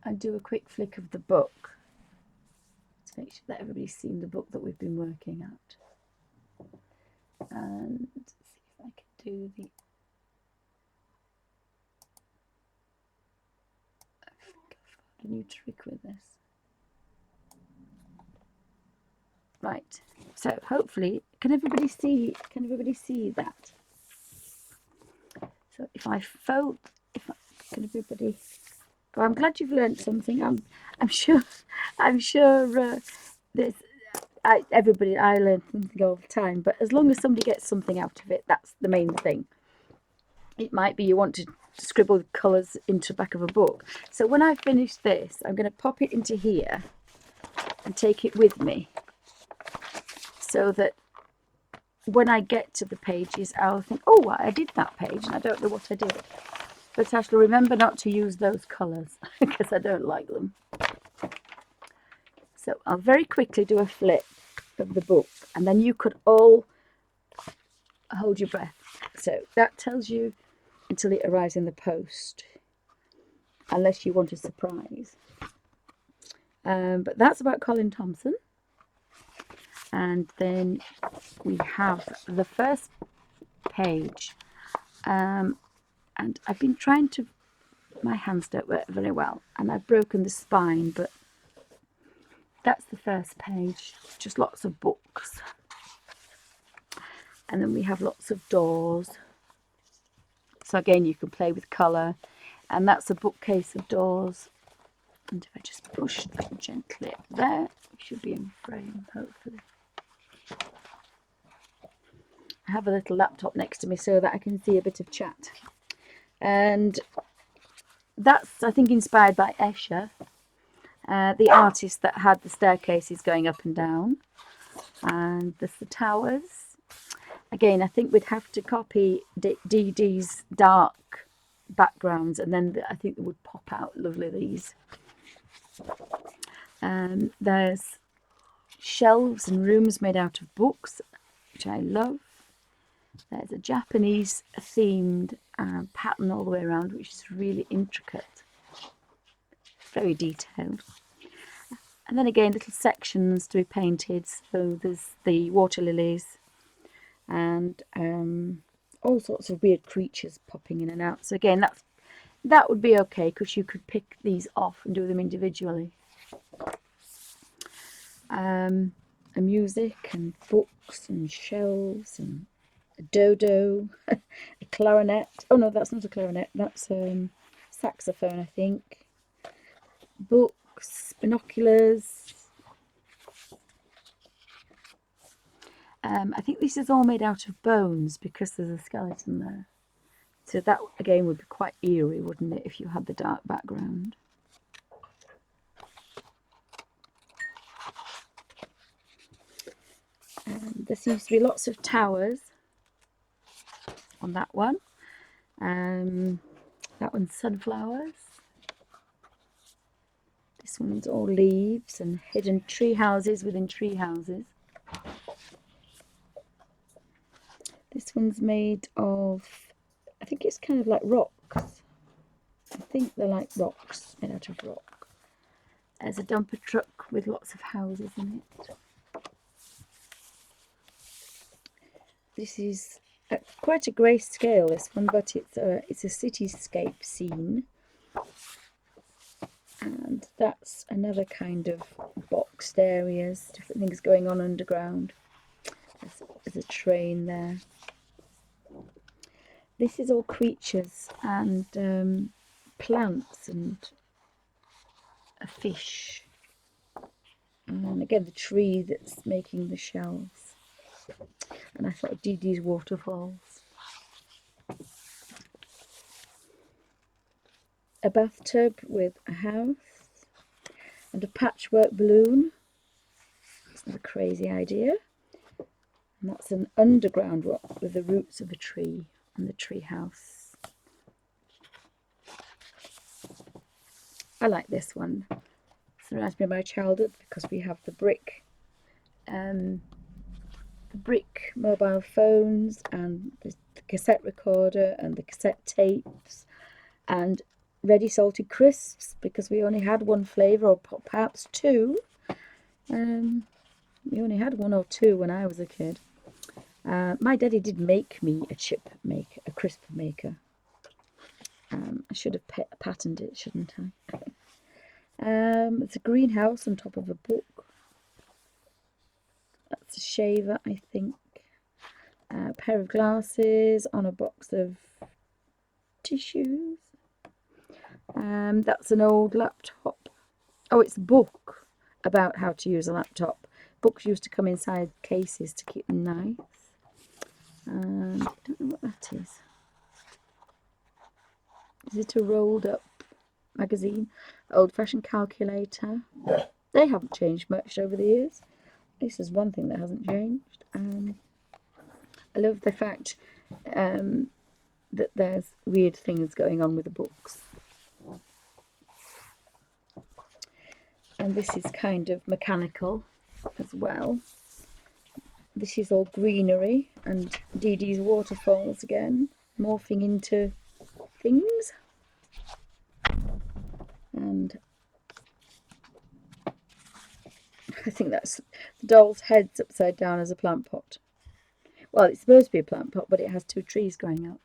and do a quick flick of the book to make sure that everybody's seen the book that we've been working at. And see if I can do the... I think I've got a new trick with this. Right, so hopefully, can everybody see that? So if I can everybody... Well, I'm glad you've learned something. I'm sure there's everybody. I learn something all the time, but as long as somebody gets something out of it, that's the main thing. It might be you want to scribble colours into the back of a book. So when I finish this, I'm going to pop it into here and take it with me, so that when I get to the pages, I'll think, oh, I did that page, and I don't know what I did. But I shall remember not to use those colours because I don't like them. So I'll very quickly do a flip of the book, and then you could all hold your breath. So that tells you until it arrives in the post, unless you want a surprise. But that's about Colin Thompson. And then we have the first page. And I've been trying to... My hands don't work very well, and I've broken the spine, but that's the first page. Just lots of books. And then we have lots of doors. So again, you can play with colour. And that's a bookcase of doors. And if I just push that gently up there, it should be in frame, hopefully. I have a little laptop next to me so that I can see a bit of chat. And that's, I think, inspired by Escher, the artist that had the staircases going up and down. And there's the towers. Again, I think we'd have to copy Dee Dee's dark backgrounds, and then I think they would pop out lovely, these. There's shelves and rooms made out of books, which I love. There's a Japanese themed pattern all the way around, which is really intricate, very detailed. And then again, little sections to be painted. So there's the water lilies and all sorts of weird creatures popping in and out. So again, that would be okay, because you could pick these off and do them individually. Music and books and shelves and a dodo, a clarinet. Oh no, that's not a clarinet. That's saxophone, I think. Books, binoculars. I think this is all made out of bones because there's a skeleton there. So that again would be quite eerie, wouldn't it, if you had the dark background. There seems to be lots of towers on that one. That one's sunflowers. This one's all leaves and hidden tree houses within tree houses. This one's made of, I think it's kind of like rocks. I think they're like rocks, made out of rock. There's a dumper truck with lots of houses in it. This is quite a grayscale, this one, but it's a cityscape scene. And that's another kind of boxed areas, different things going on underground. There's a train there. This is all creatures and plants and a fish. And again, the tree that's making the shelves. And I thought Dee Dee's waterfalls. A bathtub with a house and a patchwork balloon. It's not a crazy idea. And that's an underground rock with the roots of a tree and the tree house. I like this one. It reminds me of my childhood because we have the brick mobile phones and the cassette recorder and the cassette tapes and ready salted crisps, because we only had one flavour, or perhaps two. We only had one or two when I was a kid. My daddy did make me a crisp maker. I should have patented it, shouldn't I? It's a greenhouse on top of a book. That's a shaver, I think. A pair of glasses on a box of tissues. That's an old laptop. Oh, it's a book about how to use a laptop. Books used to come inside cases to keep them nice. I don't know what that is. Is it a rolled up magazine? Old-fashioned calculator. They haven't changed much over the years. This is one thing that hasn't changed. I love the fact that there's weird things going on with the books. And this is kind of mechanical as well. This is all greenery and Dee Dee's waterfalls again, morphing into things. And I think that's the doll's head's upside down as a plant pot. Well, it's supposed to be a plant pot, but it has two trees growing out.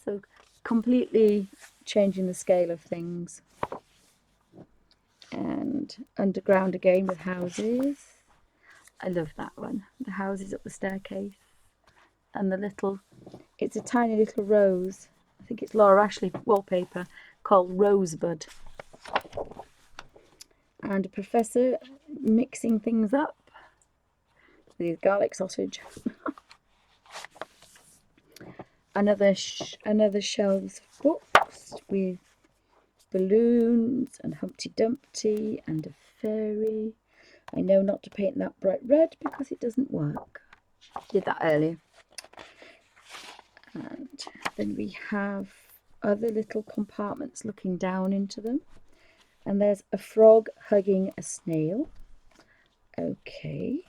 So completely changing the scale of things. And underground again with houses. I love that one. The houses up the staircase. And the little, it's a tiny little rose. I think it's Laura Ashley wallpaper called Rosebud. And a professor mixing things up. With garlic sausage. Another shelves of books with balloons and Humpty Dumpty and a fairy. I know not to paint that bright red because it doesn't work. Did that earlier. And then we have other little compartments looking down into them. And there's a frog hugging a snail. Okay.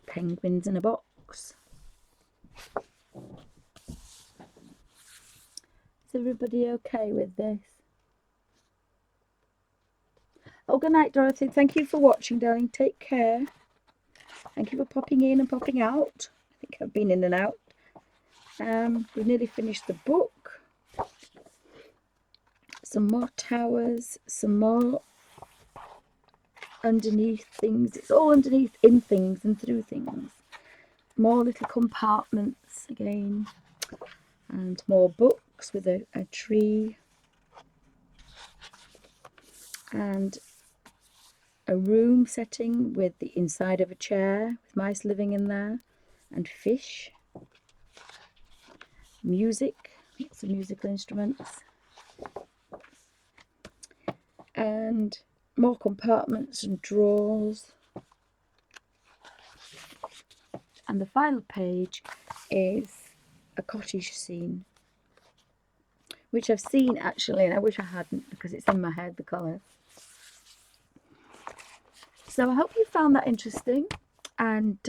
Penguins in a box. Is everybody okay with this? Oh, good night, Dorothy. Thank you for watching, darling. Take care. Thank you for popping in and popping out. I think I've been in and out. We've nearly finished the book. Some more towers, some more underneath things. It's all underneath, in things and through things. More little compartments again. And more books with a tree. And a room setting with the inside of a chair with mice living in there. And fish. Music. Lots of musical instruments. And more compartments and drawers. And the final page is a cottage scene, which I've seen actually, and I wish I hadn't because it's in my head, the colour. So I hope you found that interesting, and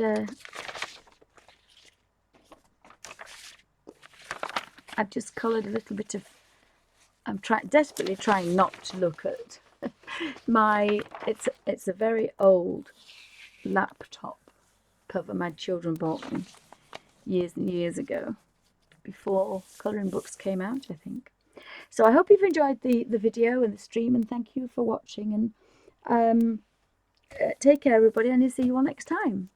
I've just coloured a little bit of, I'm desperately trying not to look at it's a very old laptop cover my children bought me years and years ago, before colouring books came out, I think. So I hope you've enjoyed the video and the stream, and thank you for watching, and take care everybody, and I'll see you all next time.